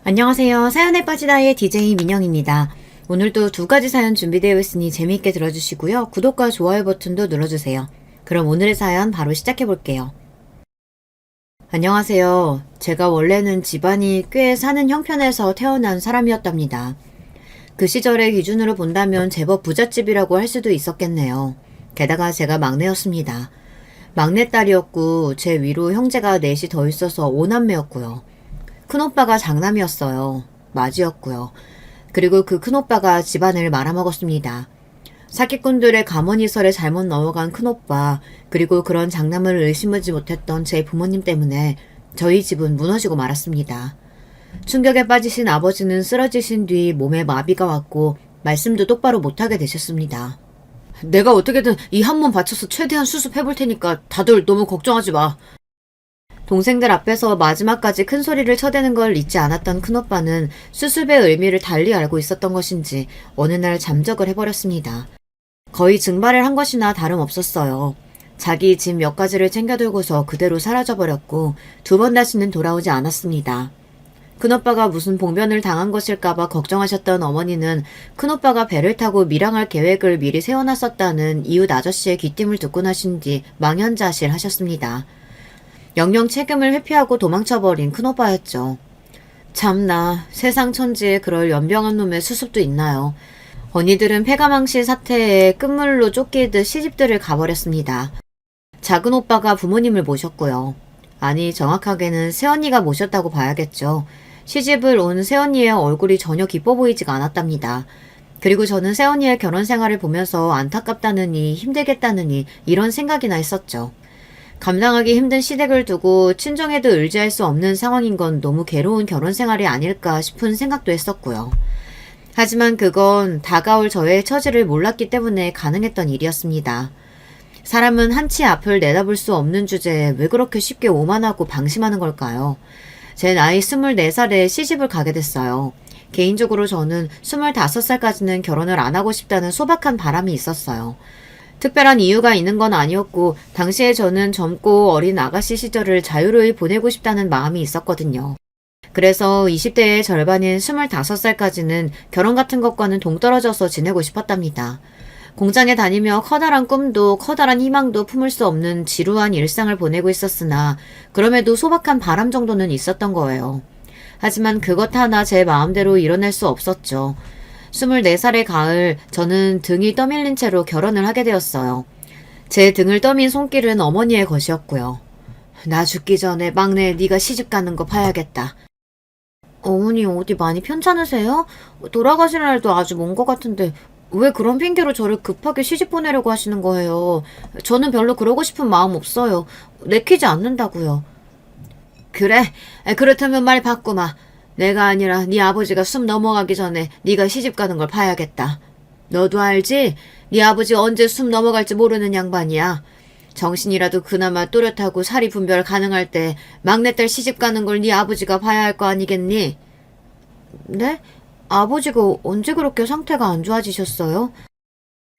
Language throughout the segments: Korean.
안녕하세요. 사연에 빠지다의 DJ 민영입니다. 오늘도 두 가지 사연 준비되어 있으니 재미있게 들어주시고요. 구독과 좋아요 버튼도 눌러주세요. 그럼 오늘의 사연 바로 시작해 볼게요. 안녕하세요. 제가 원래는 집안이 꽤 사는 형편에서 태어난 사람이었답니다. 그 시절의 기준으로 본다면 제법 부잣집이라고 할 수도 있었겠네요. 게다가 제가 막내였습니다. 막내딸이었고 제 위로 형제가 넷이 더 있어서 5남매였고요. 큰오빠가 장남이었어요. 맞이였고요. 그리고 그 큰오빠가 집안을 말아먹었습니다. 사기꾼들의 가문이설에 잘못 넘어간 큰오빠, 그리고 그런 장남을 의심하지 못했던 제 부모님 때문에 저희 집은 무너지고 말았습니다. 충격에 빠지신 아버지는 쓰러지신 뒤 몸에 마비가 왔고 말씀도 똑바로 못하게 되셨습니다. 내가 어떻게든 이 한 몸 바쳐서 최대한 수습해볼 테니까 다들 너무 걱정하지 마. 동생들 앞에서 마지막까지 큰 소리를 쳐대는 걸 잊지 않았던 큰오빠는 수습의 의미를 달리 알고 있었던 것인지 어느 날 잠적을 해버렸습니다. 거의 증발을 한 것이나 다름없었어요. 자기 집 몇 가지를 챙겨들고서 그대로 사라져버렸고 두 번 다시는 돌아오지 않았습니다. 큰오빠가 무슨 봉변을 당한 것일까봐 걱정하셨던 어머니는 큰오빠가 배를 타고 밀항할 계획을 미리 세워놨었다는 이웃 아저씨의 귀띔을 듣고 나신 뒤 망연자실 하셨습니다. 영영 책임을 회피하고 도망쳐버린 큰오빠였죠. 참나, 세상 천지에 그럴 연병한 놈의 수습도 있나요. 언니들은 폐가망신 사태에 끝물로 쫓기듯 시집들을 가버렸습니다. 작은 오빠가 부모님을 모셨고요. 아니, 정확하게는 새언니가 모셨다고 봐야겠죠. 시집을 온 새언니의 얼굴이 전혀 기뻐 보이지가 않았답니다. 그리고 저는 새언니의 결혼 생활을 보면서 안타깝다느니 힘들겠다느니 이런 생각이나 했었죠. 감당하기 힘든 시댁을 두고 친정에도 의지할 수 없는 상황인 건 너무 괴로운 결혼 생활이 아닐까 싶은 생각도 했었고요. 하지만 그건 다가올 저의 처지를 몰랐기 때문에 가능했던 일이었습니다. 사람은 한치 앞을 내다볼 수 없는 주제에 왜 그렇게 쉽게 오만하고 방심하는 걸까요? 제 나이 24살에 시집을 가게 됐어요. 개인적으로 저는 25살까지는 결혼을 안 하고 싶다는 소박한 바람이 있었어요. 특별한 이유가 있는 건 아니었고 당시에 저는 젊고 어린 아가씨 시절을 자유로이 보내고 싶다는 마음이 있었거든요. 그래서 20대의 절반인 25살까지는 결혼 같은 것과는 동떨어져서 지내고 싶었답니다. 공장에 다니며 커다란 꿈도 커다란 희망도 품을 수 없는 지루한 일상을 보내고 있었으나 그럼에도 소박한 바람 정도는 있었던 거예요. 하지만 그것 하나 제 마음대로 이뤄낼 수 없었죠. 24살의 가을, 저는 등이 떠밀린 채로 결혼을 하게 되었어요. 제 등을 떠민 손길은 어머니의 것이었고요. 나 죽기 전에 막내 네가 시집 가는 거 봐야겠다. 어머니 어디 많이 편찮으세요? 돌아가시는 날도 아주 먼 것 같은데 왜 그런 핑계로 저를 급하게 시집 보내려고 하시는 거예요? 저는 별로 그러고 싶은 마음 없어요. 내키지 않는다고요. 그래? 그렇다면 말 바꾸마. 내가 아니라 네 아버지가 숨 넘어가기 전에 네가 시집 가는 걸 봐야겠다. 너도 알지? 네 아버지 언제 숨 넘어갈지 모르는 양반이야. 정신이라도 그나마 또렷하고 사리 분별 가능할 때 막내딸 시집 가는 걸 네 아버지가 봐야 할 거 아니겠니? 네? 아버지가 언제 그렇게 상태가 안 좋아지셨어요?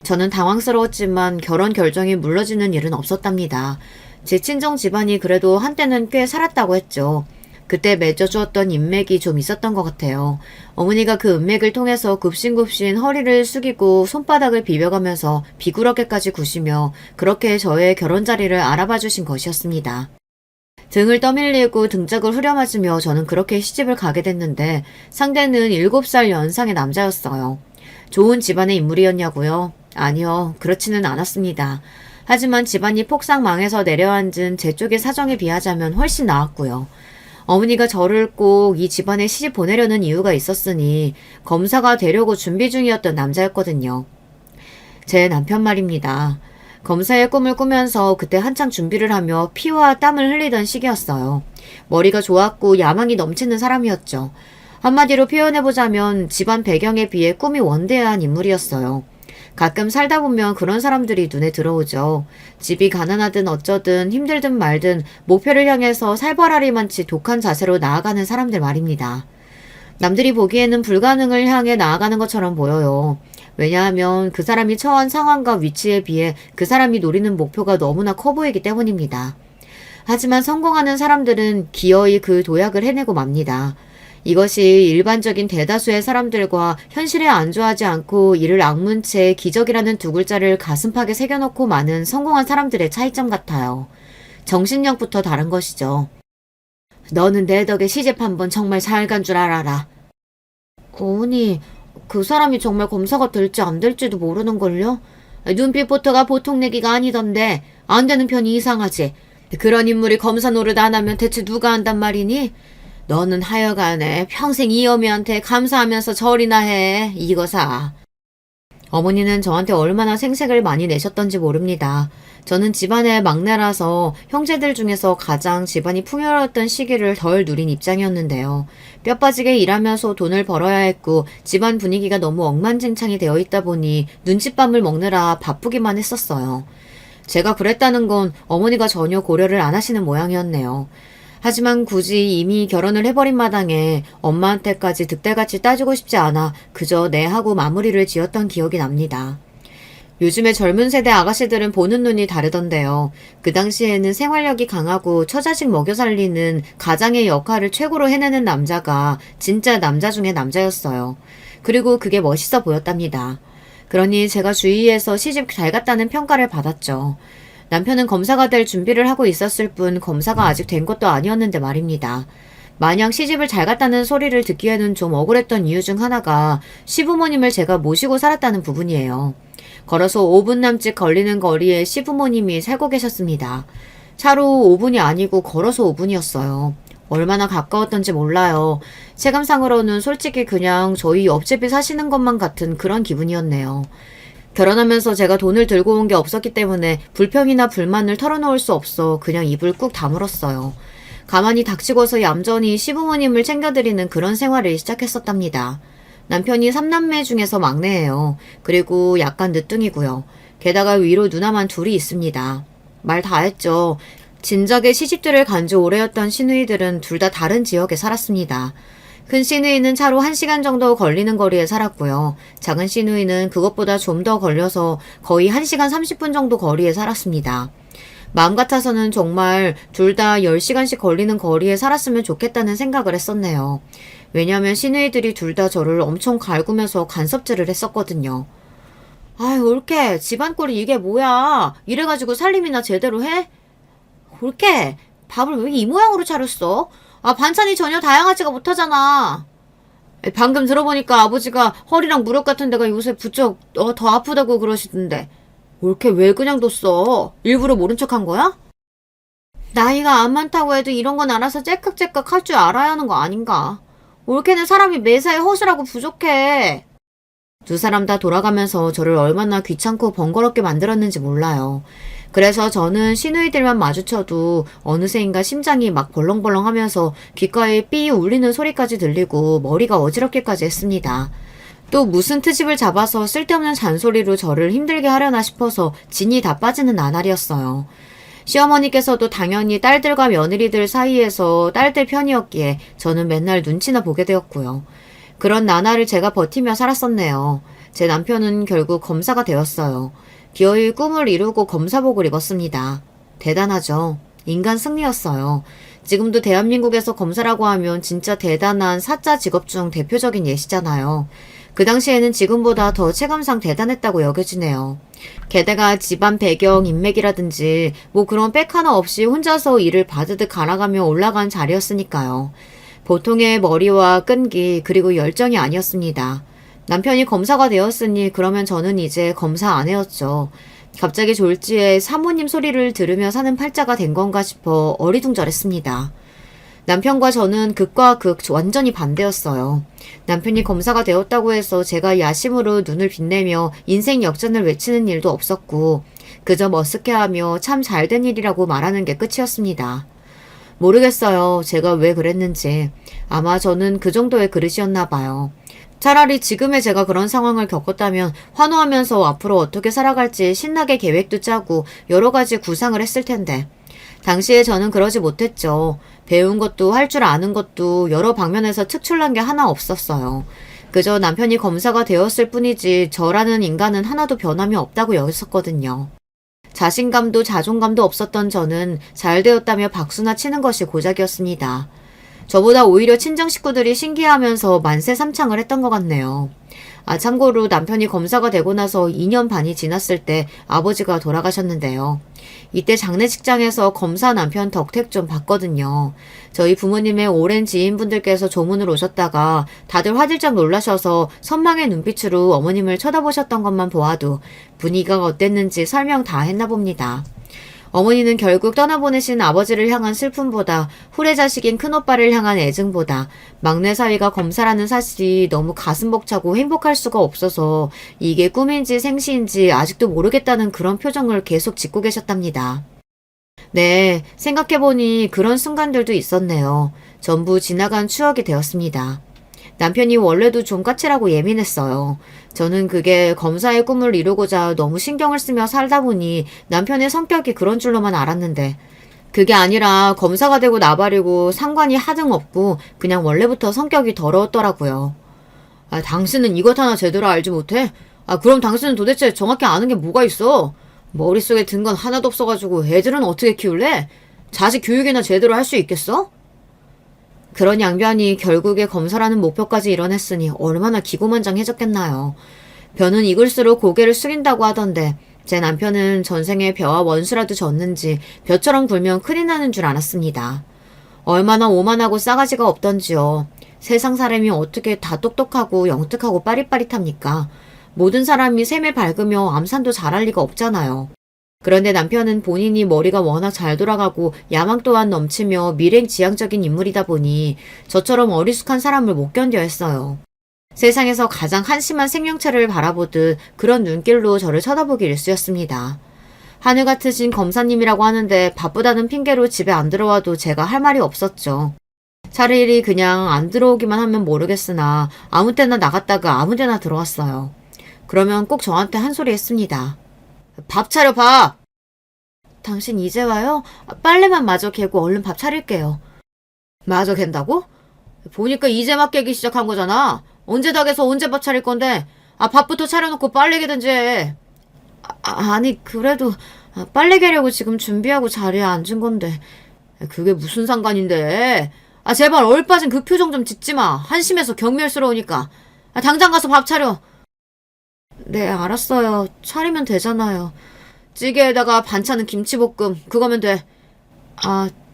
저는 당황스러웠지만 결혼 결정이 물러지는 일은 없었답니다. 제 친정 집안이 그래도 한때는 꽤 살았다고 했죠. 그때 맺어주었던 인맥이 좀 있었던 것 같아요. 어머니가 그 인맥을 통해서 굽신굽신 허리를 숙이고 손바닥을 비벼가면서 비굴하게까지 구시며 그렇게 저의 결혼 자리를 알아봐 주신 것이었습니다. 등을 떠밀리고 등짝을 후려맞으며 저는 그렇게 시집을 가게 됐는데 상대는 7살 연상의 남자였어요. 좋은 집안의 인물이었냐고요? 아니요, 그렇지는 않았습니다. 하지만 집안이 폭삭 망해서 내려앉은 제 쪽의 사정에 비하자면 훨씬 나았고요. 어머니가 저를 꼭 이 집안에 시집 보내려는 이유가 있었으니 검사가 되려고 준비 중이었던 남자였거든요. 제 남편 말입니다. 검사의 꿈을 꾸면서 그때 한창 준비를 하며 피와 땀을 흘리던 시기였어요. 머리가 좋았고 야망이 넘치는 사람이었죠. 한마디로 표현해보자면 집안 배경에 비해 꿈이 원대한 인물이었어요. 가끔 살다 보면 그런 사람들이 눈에 들어오죠. 집이 가난하든 어쩌든 힘들든 말든 목표를 향해서 살벌하리만치 독한 자세로 나아가는 사람들 말입니다. 남들이 보기에는 불가능을 향해 나아가는 것처럼 보여요. 왜냐하면 그 사람이 처한 상황과 위치에 비해 그 사람이 노리는 목표가 너무나 커 보이기 때문입니다. 하지만 성공하는 사람들은 기어이 그 도약을 해내고 맙니다. 이것이 일반적인 대다수의 사람들과 현실에 안주하지 않고 이를 악문 채 기적이라는 두 글자를 가슴팍에 새겨놓고 많은 성공한 사람들의 차이점 같아요. 정신력부터 다른 것이죠. 너는 내 덕에 시집 한번 정말 잘 간 줄 알아라. 어머니, 그 사람이 정말 검사가 될지 안 될지도 모르는걸요? 눈빛부터가 보통 내기가 아니던데 안 되는 편이 이상하지. 그런 인물이 검사 노릇 안 하면 대체 누가 한단 말이니? 너는 하여간에 평생 이 어미한테 감사하면서 절이나 해. 이거사. 어머니는 저한테 얼마나 생색을 많이 내셨던지 모릅니다. 저는 집안의 막내라서 형제들 중에서 가장 집안이 풍요로웠던 시기를 덜 누린 입장이었는데요. 뼈 빠지게 일하면서 돈을 벌어야 했고 집안 분위기가 너무 엉망진창이 되어 있다 보니 눈칫밥을 먹느라 바쁘기만 했었어요. 제가 그랬다는 건 어머니가 전혀 고려를 안 하시는 모양이었네요. 하지만 굳이 이미 결혼을 해버린 마당에 엄마한테까지 득달같이 따지고 싶지 않아 그저 네 하고 마무리를 지었던 기억이 납니다. 요즘의 젊은 세대 아가씨들은 보는 눈이 다르던데요. 그 당시에는 생활력이 강하고 처자식 먹여 살리는 가장의 역할을 최고로 해내는 남자가 진짜 남자 중에 남자였어요. 그리고 그게 멋있어 보였답니다. 그러니 제가 주위에서 시집 잘 갔다는 평가를 받았죠. 남편은 검사가 될 준비를 하고 있었을 뿐 검사가 아직 된 것도 아니었는데 말입니다. 마냥 시집을 잘 갔다는 소리를 듣기에는 좀 억울했던 이유 중 하나가 시부모님을 제가 모시고 살았다는 부분이에요. 걸어서 5분 남짓 걸리는 거리에 시부모님이 살고 계셨습니다. 차로 5분이 아니고 걸어서 5분이었어요. 얼마나 가까웠던지 몰라요. 체감상으로는 솔직히 그냥 저희 옆집에 사시는 것만 같은 그런 기분이었네요. 결혼하면서 제가 돈을 들고 온 게 없었기 때문에 불평이나 불만을 털어놓을 수 없어 그냥 입을 꾹 다물었어요. 가만히 닥치고서 얌전히 시부모님을 챙겨드리는 그런 생활을 시작했었답니다. 남편이 3남매 중에서 막내예요. 그리고 약간 늦둥이고요. 게다가 위로 누나만 둘이 있습니다. 말 다 했죠. 진작에 시집들을 간 지 오래였던 시누이들은 둘 다 다른 지역에 살았습니다. 큰 시누이는 차로 1시간 정도 걸리는 거리에 살았고요. 작은 시누이는 그것보다 좀 더 걸려서 거의 1시간 30분 정도 거리에 살았습니다. 마음 같아서는 정말 둘 다 10시간씩 걸리는 거리에 살았으면 좋겠다는 생각을 했었네요. 왜냐면 시누이들이 둘 다 저를 엄청 갈구면서 간섭질을 했었거든요. 아유, 올케, 집안 꼴이 이게 뭐야? 이래가지고 살림이나 제대로 해? 올케, 밥을 왜 이 모양으로 차렸어? 아, 반찬이 전혀 다양하지가 못하잖아. 방금 들어보니까 아버지가 허리랑 무릎 같은 데가 요새 부쩍 더 아프다고 그러시던데. 올케 왜 그냥 뒀어? 일부러 모른 척한 거야? 나이가 안 많다고 해도 이런 건 알아서 째깍째깍 할 줄 알아야 하는 거 아닌가? 올케는 사람이 매사에 허술하고 부족해. 두 사람 다 돌아가면서 저를 얼마나 귀찮고 번거롭게 만들었는지 몰라요. 그래서 저는 시누이들만 마주쳐도 어느새인가 심장이 막 벌렁벌렁 하면서 귓가에 삐 울리는 소리까지 들리고 머리가 어지럽기까지 했습니다. 또 무슨 트집을 잡아서 쓸데없는 잔소리로 저를 힘들게 하려나 싶어서 진이 다 빠지는 나날이었어요. 시어머니께서도 당연히 딸들과 며느리들 사이에서 딸들 편이었기에 저는 맨날 눈치나 보게 되었고요. 그런 나날을 제가 버티며 살았었네요. 제 남편은 결국 검사가 되었어요. 기어이 꿈을 이루고 검사복을 입었습니다. 대단하죠. 인간 승리였어요. 지금도 대한민국에서 검사라고 하면 진짜 대단한 사자 직업 중 대표적인 예시잖아요. 그 당시에는 지금보다 더 체감상 대단했다고 여겨지네요. 게다가 집안 배경, 인맥이라든지 뭐 그런 백 하나 없이 혼자서 일을 바드득 갈아가며 올라간 자리였으니까요. 보통의 머리와 끈기 그리고 열정이 아니었습니다. 남편이 검사가 되었으니 그러면 저는 이제 검사 아내였죠. 갑자기 졸지에 사모님 소리를 들으며 사는 팔자가 된 건가 싶어 어리둥절했습니다. 남편과 저는 극과 극 완전히 반대였어요. 남편이 검사가 되었다고 해서 제가 야심으로 눈을 빛내며 인생 역전을 외치는 일도 없었고 그저 머쓱해하며 참 잘된 일이라고 말하는 게 끝이었습니다. 모르겠어요. 제가 왜 그랬는지. 아마 저는 그 정도의 그릇이었나 봐요. 차라리 지금의 제가 그런 상황을 겪었다면 환호하면서 앞으로 어떻게 살아갈지 신나게 계획도 짜고 여러 가지 구상을 했을 텐데. 당시에 저는 그러지 못했죠. 배운 것도 할 줄 아는 것도 여러 방면에서 특출난 게 하나 없었어요. 그저 남편이 검사가 되었을 뿐이지 저라는 인간은 하나도 변함이 없다고 여겼었거든요. 자신감도 자존감도 없었던 저는 잘 되었다며 박수나 치는 것이 고작이었습니다. 저보다 오히려 친정 식구들이 신기해하면서 만세삼창을 했던 것 같네요. 참고로 남편이 검사가 되고 나서 2년 반이 지났을 때 아버지가 돌아가셨는데요. 이때 장례식장에서 검사 남편 덕택 좀 봤거든요. 저희 부모님의 오랜 지인분들께서 조문을 오셨다가 다들 화들짝 놀라셔서 선망의 눈빛으로 어머님을 쳐다보셨던 것만 보아도 분위기가 어땠는지 설명 다 했나 봅니다. 어머니는 결국 떠나보내신 아버지를 향한 슬픔보다 후레자식인 큰오빠를 향한 애증보다 막내 사위가 검사라는 사실이 너무 가슴 벅차고 행복할 수가 없어서 이게 꿈인지 생시인지 아직도 모르겠다는 그런 표정을 계속 짓고 계셨답니다. 네, 생각해보니 그런 순간들도 있었네요. 전부 지나간 추억이 되었습니다. 남편이 원래도 좀 까칠하고 예민했어요. 저는 그게 검사의 꿈을 이루고자 너무 신경을 쓰며 살다 보니 남편의 성격이 그런 줄로만 알았는데 그게 아니라 검사가 되고 나발이고 상관이 하등 없고 그냥 원래부터 성격이 더러웠더라고요. 당신은 이것 하나 제대로 알지 못해? 그럼 당신은 도대체 정확히 아는 게 뭐가 있어? 머릿속에 든 건 하나도 없어가지고 애들은 어떻게 키울래? 자식 교육이나 제대로 할 수 있겠어? 그런 양변이 결국에 검사라는 목표까지 이뤄냈으니 얼마나 기고만장해졌겠나요. 벼는 익을수록 고개를 숙인다고 하던데 제 남편은 전생에 벼와 원수라도 졌는지 벼처럼 굴면 큰일 나는 줄 알았습니다. 얼마나 오만하고 싸가지가 없던지요. 세상 사람이 어떻게 다 똑똑하고 영특하고 빠릿빠릿합니까? 모든 사람이 셈에 밝으며 암산도 잘할 리가 없잖아요. 그런데 남편은 본인이 머리가 워낙 잘 돌아가고 야망 또한 넘치며 미래지향적인 인물이다 보니 저처럼 어리숙한 사람을 못 견뎌 했어요. 세상에서 가장 한심한 생명체를 바라보듯 그런 눈길로 저를 쳐다보기 일쑤였습니다. 하늘 같으신 검사님이라고 하는데 바쁘다는 핑계로 집에 안 들어와도 제가 할 말이 없었죠. 차라리 그냥 안 들어오기만 하면 모르겠으나 아무 때나 나갔다가 아무 데나 들어왔어요. 그러면 꼭 저한테 한 소리 했습니다. 밥 차려 밥! 당신 이제 와요? 빨래만 마저 개고 얼른 밥 차릴게요. 마저 갠다고? 보니까 이제 막 개기 시작한 거잖아. 언제 다 개서 언제 밥 차릴 건데? 밥부터 차려놓고 빨래 개든지 해. 아니 그래도 빨래 개려고 지금 준비하고 자리에 앉은 건데. 그게 무슨 상관인데? 제발 얼빠진 그 표정 좀 짓지 마. 한심해서 경멸스러우니까. 당장 가서 밥 차려. 네, 알았어요. 차리면 되잖아요. 찌개에다가 반찬은 김치볶음, 그거면 돼.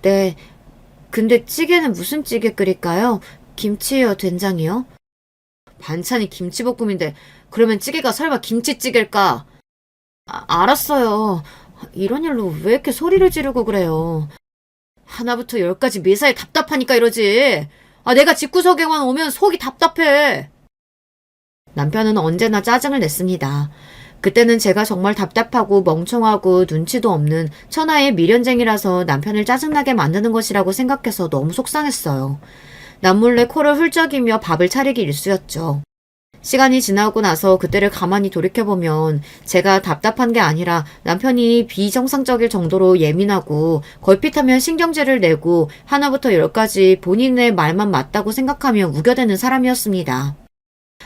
네. 근데 찌개는 무슨 찌개 끓일까요? 김치요, 된장이요? 반찬이 김치볶음인데, 그러면 찌개가 설마 김치찌개일까? 알았어요. 이런 일로 왜 이렇게 소리를 지르고 그래요? 하나부터 열까지 매사에 답답하니까 이러지. 내가 집구석에만 오면 속이 답답해. 남편은 언제나 짜증을 냈습니다. 그때는 제가 정말 답답하고 멍청하고 눈치도 없는 천하의 미련쟁이라서 남편을 짜증나게 만드는 것이라고 생각해서 너무 속상했어요. 남몰래 코를 훌쩍이며 밥을 차리기 일쑤였죠. 시간이 지나고 나서 그때를 가만히 돌이켜보면 제가 답답한 게 아니라 남편이 비정상적일 정도로 예민하고 걸핏하면 신경질을 내고 하나부터 열까지 본인의 말만 맞다고 생각하며 우겨대는 사람이었습니다.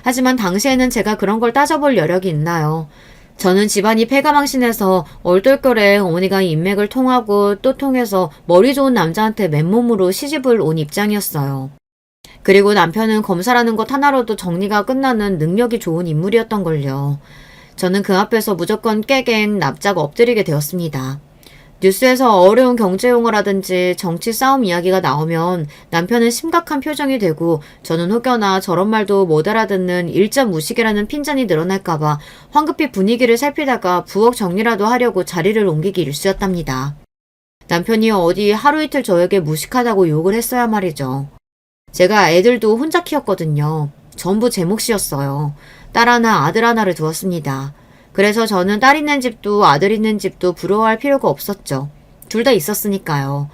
하지만 당시에는 제가 그런 걸 따져볼 여력이 있나요? 저는 집안이 패가망신해서 얼떨결에 어머니가 인맥을 통하고 또 통해서 머리 좋은 남자한테 맨몸으로 시집을 온 입장이었어요. 그리고 남편은 검사라는 것 하나로도 정리가 끝나는 능력이 좋은 인물이었던걸요. 저는 그 앞에서 무조건 깨갱 납작 엎드리게 되었습니다. 뉴스에서 어려운 경제용어라든지 정치 싸움 이야기가 나오면 남편은 심각한 표정이 되고 저는 혹여나 저런 말도 못 알아듣는 일점 무식이라는 핀잔이 늘어날까봐 황급히 분위기를 살피다가 부엌 정리라도 하려고 자리를 옮기기 일쑤였답니다. 남편이 어디 하루 이틀 저에게 무식하다고 욕을 했어야 말이죠. 제가 애들도 혼자 키웠거든요. 전부 제 몫이었어요. 딸 하나, 아들 하나를 두었습니다. 그래서 저는 딸 있는 집도 아들 있는 집도 부러워할 필요가 없었죠. 둘 다 있었으니까요.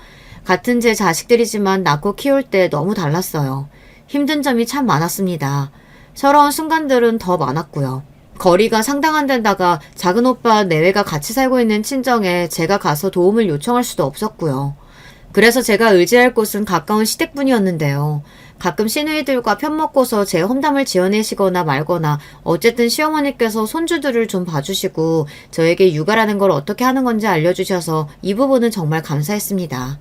같은 제 자식들이지만 낳고 키울 때 너무 달랐어요. 힘든 점이 참 많았습니다. 서러운 순간들은 더 많았고요. 거리가 상당한 데다가 작은 오빠 내외가 같이 살고 있는 친정에 제가 가서 도움을 요청할 수도 없었고요. 그래서 제가 의지할 곳은 가까운 시댁뿐이었는데요. 가끔 시누이들과 편먹고서 제 험담을 지어내시거나 말거나 어쨌든 시어머니께서 손주들을 좀 봐주시고 저에게 육아라는 걸 어떻게 하는 건지 알려주셔서 이 부분은 정말 감사했습니다.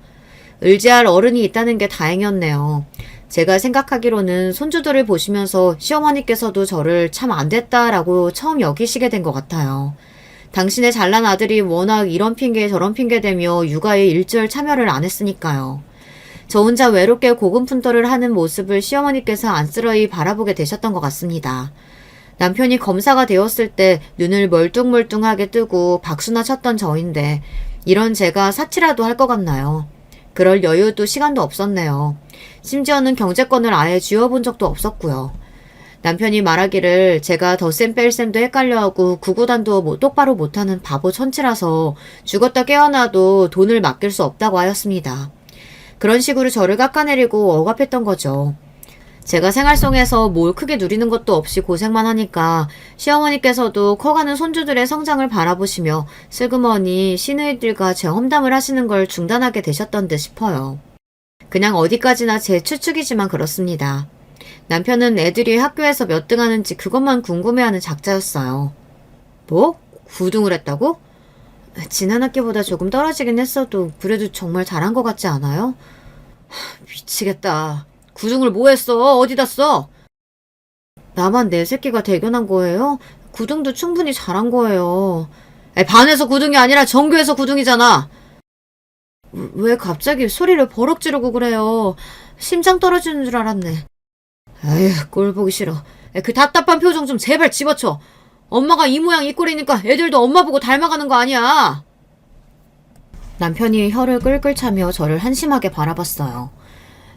의지할 어른이 있다는 게 다행이었네요. 제가 생각하기로는 손주들을 보시면서 시어머니께서도 저를 참 안 됐다라고 처음 여기시게 된 것 같아요. 당신의 잘난 아들이 워낙 이런 핑계 저런 핑계 대며 육아에 일절 참여를 안 했으니까요. 저 혼자 외롭게 고군분투를 하는 모습을 시어머니께서 안쓰러이 바라보게 되셨던 것 같습니다. 남편이 검사가 되었을 때 눈을 멀뚱멀뚱하게 뜨고 박수나 쳤던 저인데 이런 제가 사치라도 할 것 같나요? 그럴 여유도 시간도 없었네요. 심지어는 경제권을 아예 쥐어본 적도 없었고요. 남편이 말하기를 제가 덧셈 뺄셈도 헷갈려하고 구구단도 똑바로 못하는 바보 천치라서 죽었다 깨어나도 돈을 맡길 수 없다고 하였습니다. 그런 식으로 저를 깎아내리고 억압했던 거죠. 제가 생활 속에서 뭘 크게 누리는 것도 없이 고생만 하니까 시어머니께서도 커가는 손주들의 성장을 바라보시며 슬그머니 시누이들과 제 험담을 하시는 걸 중단하게 되셨던 듯 싶어요. 그냥 어디까지나 제 추측이지만 그렇습니다. 남편은 애들이 학교에서 몇 등 하는지 그것만 궁금해하는 작자였어요. 뭐? 9등을 했다고? 지난 학기보다 조금 떨어지긴 했어도 그래도 정말 잘한 것 같지 않아요? 미치겠다. 9등을 뭐 했어? 어디다 써? 나만 내 새끼가 대견한 거예요? 9등도 충분히 잘한 거예요. 반에서 9등이 아니라 전교에서 9등이잖아. 왜 갑자기 소리를 버럭 지르고 그래요? 심장 떨어지는 줄 알았네. 아휴, 꼴 보기 싫어. 그 답답한 표정 좀 제발 집어쳐. 엄마가 이 모양 이 꼴이니까 애들도 엄마 보고 닮아가는 거 아니야. 남편이 혀를 끌끌 차며 저를 한심하게 바라봤어요.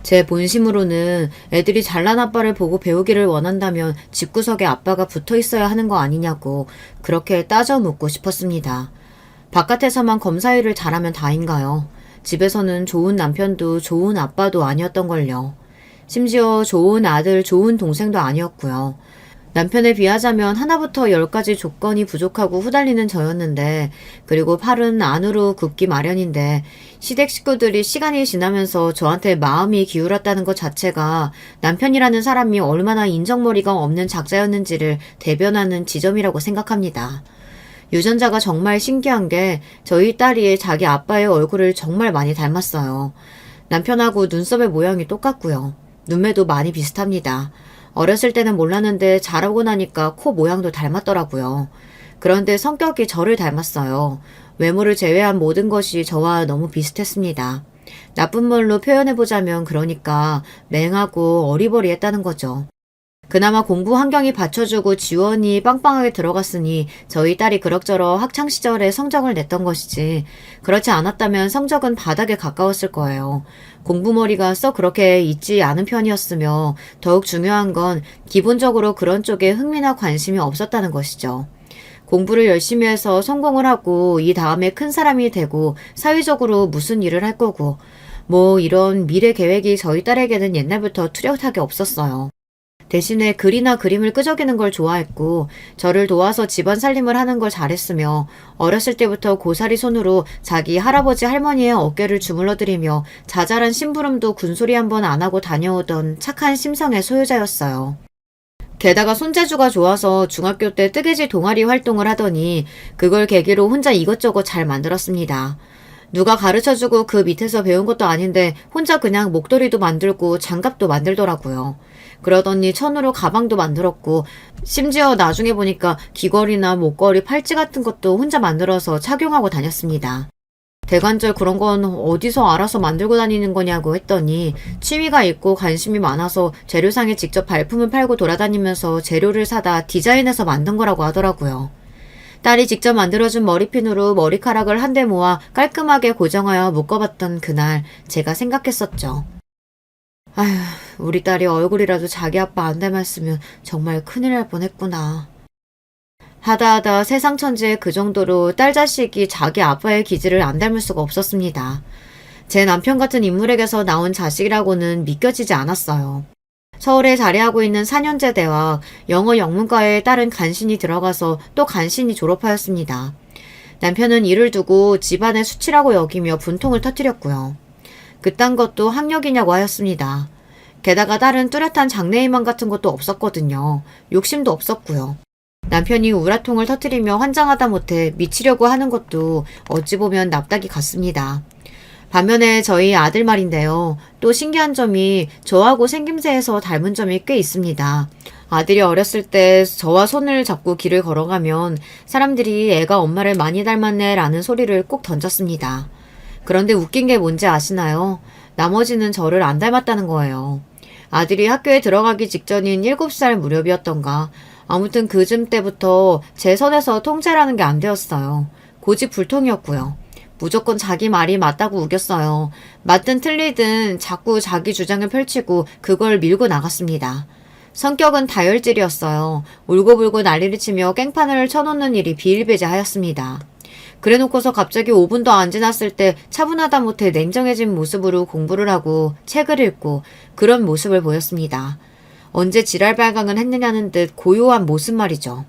제 본심으로는 애들이 잘난 아빠를 보고 배우기를 원한다면 집구석에 아빠가 붙어 있어야 하는 거 아니냐고 그렇게 따져 묻고 싶었습니다. 바깥에서만 검사일을 잘하면 다인가요? 집에서는 좋은 남편도 좋은 아빠도 아니었던걸요. 심지어 좋은 아들, 좋은 동생도 아니었고요. 남편에 비하자면 하나부터 10까지 조건이 부족하고 후달리는 저였는데, 그리고 팔은 안으로 굽기 마련인데 시댁 식구들이 시간이 지나면서 저한테 마음이 기울었다는 것 자체가 남편이라는 사람이 얼마나 인정머리가 없는 작자였는지를 대변하는 지점이라고 생각합니다. 유전자가 정말 신기한 게 저희 딸이 자기 아빠의 얼굴을 정말 많이 닮았어요. 남편하고 눈썹의 모양이 똑같고요. 눈매도 많이 비슷합니다. 어렸을 때는 몰랐는데 자라고 나니까 코 모양도 닮았더라고요. 그런데 성격이 저를 닮았어요. 외모를 제외한 모든 것이 저와 너무 비슷했습니다. 나쁜 말로 표현해보자면 그러니까 맹하고 어리버리했다는 거죠. 그나마 공부 환경이 받쳐주고 지원이 빵빵하게 들어갔으니 저희 딸이 그럭저럭 학창시절에 성적을 냈던 것이지 그렇지 않았다면 성적은 바닥에 가까웠을 거예요. 공부머리가 썩 그렇게 있지 않은 편이었으며 더욱 중요한 건 기본적으로 그런 쪽에 흥미나 관심이 없었다는 것이죠. 공부를 열심히 해서 성공을 하고 이 다음에 큰 사람이 되고 사회적으로 무슨 일을 할 거고 뭐 이런 미래 계획이 저희 딸에게는 옛날부터 뚜렷하게 없었어요. 대신에 글이나 그림을 끄적이는 걸 좋아했고 저를 도와서 집안 살림을 하는 걸 잘했으며 어렸을 때부터 고사리 손으로 자기 할아버지 할머니의 어깨를 주물러드리며 자잘한 심부름도 군소리 한번 안 하고 다녀오던 착한 심성의 소유자였어요. 게다가 손재주가 좋아서 중학교 때 뜨개질 동아리 활동을 하더니 그걸 계기로 혼자 이것저것 잘 만들었습니다. 누가 가르쳐주고 그 밑에서 배운 것도 아닌데 혼자 그냥 목도리도 만들고 장갑도 만들더라고요. 그러더니 천으로 가방도 만들었고 심지어 나중에 보니까 귀걸이나 목걸이, 팔찌 같은 것도 혼자 만들어서 착용하고 다녔습니다. 대관절 그런 건 어디서 알아서 만들고 다니는 거냐고 했더니 취미가 있고 관심이 많아서 재료상에 직접 발품을 팔고 돌아다니면서 재료를 사다 디자인해서 만든 거라고 하더라고요. 딸이 직접 만들어준 머리핀으로 머리카락을 한데 모아 깔끔하게 고정하여 묶어봤던 그날 제가 생각했었죠. 아휴, 우리 딸이 얼굴이라도 자기 아빠 안 닮았으면 정말 큰일 날 뻔했구나. 하다하다 세상 천지에 그 정도로 딸 자식이 자기 아빠의 기질을 안 닮을 수가 없었습니다. 제 남편 같은 인물에게서 나온 자식이라고는 믿겨지지 않았어요. 서울에 자리하고 있는 4년제 대학 영어 영문과에 딸은 간신히 들어가서 또 간신히 졸업하였습니다. 남편은 이를 두고 집안의 수치라고 여기며 분통을 터뜨렸고요. 그딴 것도 학력이냐고 하였습니다. 게다가 딸은 뚜렷한 장래희망 같은 것도 없었거든요. 욕심도 없었고요. 남편이 우라통을 터뜨리며 환장하다 못해 미치려고 하는 것도 어찌 보면 납작이 같습니다. 반면에 저희 아들 말인데요. 또 신기한 점이 저하고 생김새에서 닮은 점이 꽤 있습니다. 아들이 어렸을 때 저와 손을 잡고 길을 걸어가면 사람들이 애가 엄마를 많이 닮았네 라는 소리를 꼭 던졌습니다. 그런데 웃긴 게 뭔지 아시나요? 나머지는 저를 안 닮았다는 거예요. 아들이 학교에 들어가기 직전인 7살 무렵이었던가. 아무튼 그쯤 때부터 제 선에서 통제라는 게 안 되었어요. 고집불통이었고요. 무조건 자기 말이 맞다고 우겼어요. 맞든 틀리든 자꾸 자기 주장을 펼치고 그걸 밀고 나갔습니다. 성격은 다혈질이었어요. 울고불고 난리를 치며 깽판을 쳐놓는 일이 비일비재하였습니다. 그래놓고서 갑자기 5분도 안 지났을 때 차분하다 못해 냉정해진 모습으로 공부를 하고 책을 읽고 그런 모습을 보였습니다. 언제 지랄발광을 했느냐는 듯 고요한 모습 말이죠.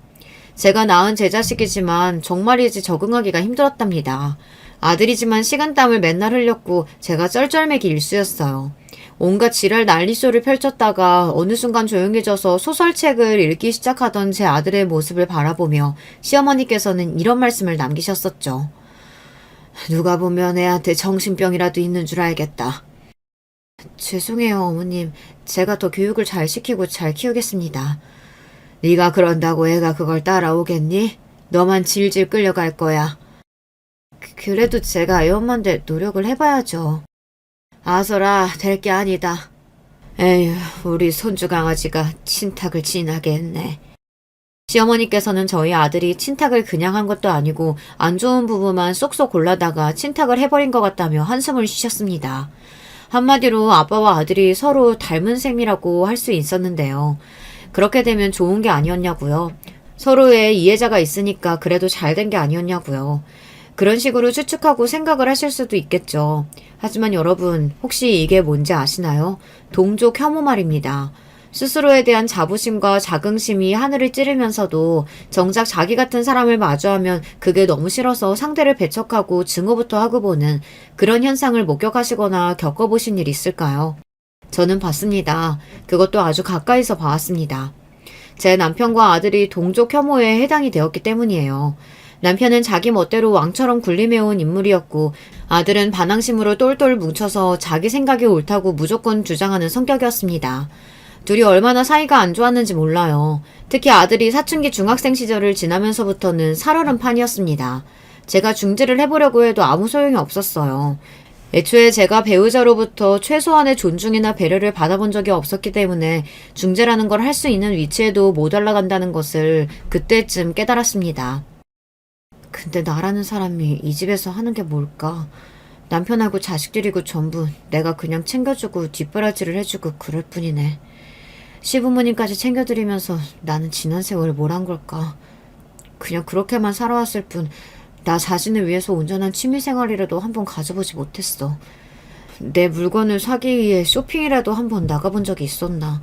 제가 낳은 제 자식이지만 정말이지 적응하기가 힘들었답니다. 아들이지만 식은땀을 맨날 흘렸고 제가 쩔쩔매기 일쑤였어요. 온갖 지랄 난리쇼를 펼쳤다가 어느 순간 조용해져서 소설책을 읽기 시작하던 제 아들의 모습을 바라보며 시어머니께서는 이런 말씀을 남기셨었죠. 누가 보면 애한테 정신병이라도 있는 줄 알겠다. 죄송해요, 어머님. 제가 더 교육을 잘 시키고 잘 키우겠습니다. 네가 그런다고 애가 그걸 따라오겠니? 너만 질질 끌려갈 거야. 그래도 제가 애 엄마인데 노력을 해봐야죠. 아서라, 될 게 아니다. 에휴, 우리 손주 강아지가 친탁을 진하게 했네. 시어머니께서는 저희 아들이 친탁을 그냥 한 것도 아니고 안 좋은 부분만 쏙쏙 골라다가 친탁을 해버린 것 같다며 한숨을 쉬셨습니다. 한마디로 아빠와 아들이 서로 닮은 셈이라고 할 수 있었는데요. 그렇게 되면 좋은 게 아니었냐고요. 서로의 이해자가 있으니까 그래도 잘 된 게 아니었냐고요. 그런 식으로 추측하고 생각을 하실 수도 있겠죠. 하지만 여러분, 혹시 이게 뭔지 아시나요? 동족 혐오 말입니다. 스스로에 대한 자부심과 자긍심이 하늘을 찌르면서도 정작 자기 같은 사람을 마주하면 그게 너무 싫어서 상대를 배척하고 증오부터 하고 보는 그런 현상을 목격하시거나 겪어보신 일 있을까요? 저는 봤습니다. 그것도 아주 가까이서 봐왔습니다. 제 남편과 아들이 동족 혐오에 해당이 되었기 때문이에요. 남편은 자기 멋대로 왕처럼 군림해온 인물이었고 아들은 반항심으로 똘똘 뭉쳐서 자기 생각이 옳다고 무조건 주장하는 성격이었습니다. 둘이 얼마나 사이가 안 좋았는지 몰라요. 특히 아들이 사춘기 중학생 시절을 지나면서부터는 살얼음 판이었습니다. 제가 중재를 해보려고 해도 아무 소용이 없었어요. 애초에 제가 배우자로부터 최소한의 존중이나 배려를 받아본 적이 없었기 때문에 중재라는 걸 할 수 있는 위치에도 못 올라간다는 것을 그때쯤 깨달았습니다. 근데 나라는 사람이 이 집에서 하는 게 뭘까? 남편하고 자식들이고 전부 내가 그냥 챙겨주고 뒷바라지를 해주고 그럴 뿐이네. 시부모님까지 챙겨드리면서 나는 지난 세월을 뭘 한 걸까? 그냥 그렇게만 살아왔을 뿐 나 자신을 위해서 온전한 취미생활이라도 한번 가져보지 못했어. 내 물건을 사기 위해 쇼핑이라도 한번 나가본 적이 있었나?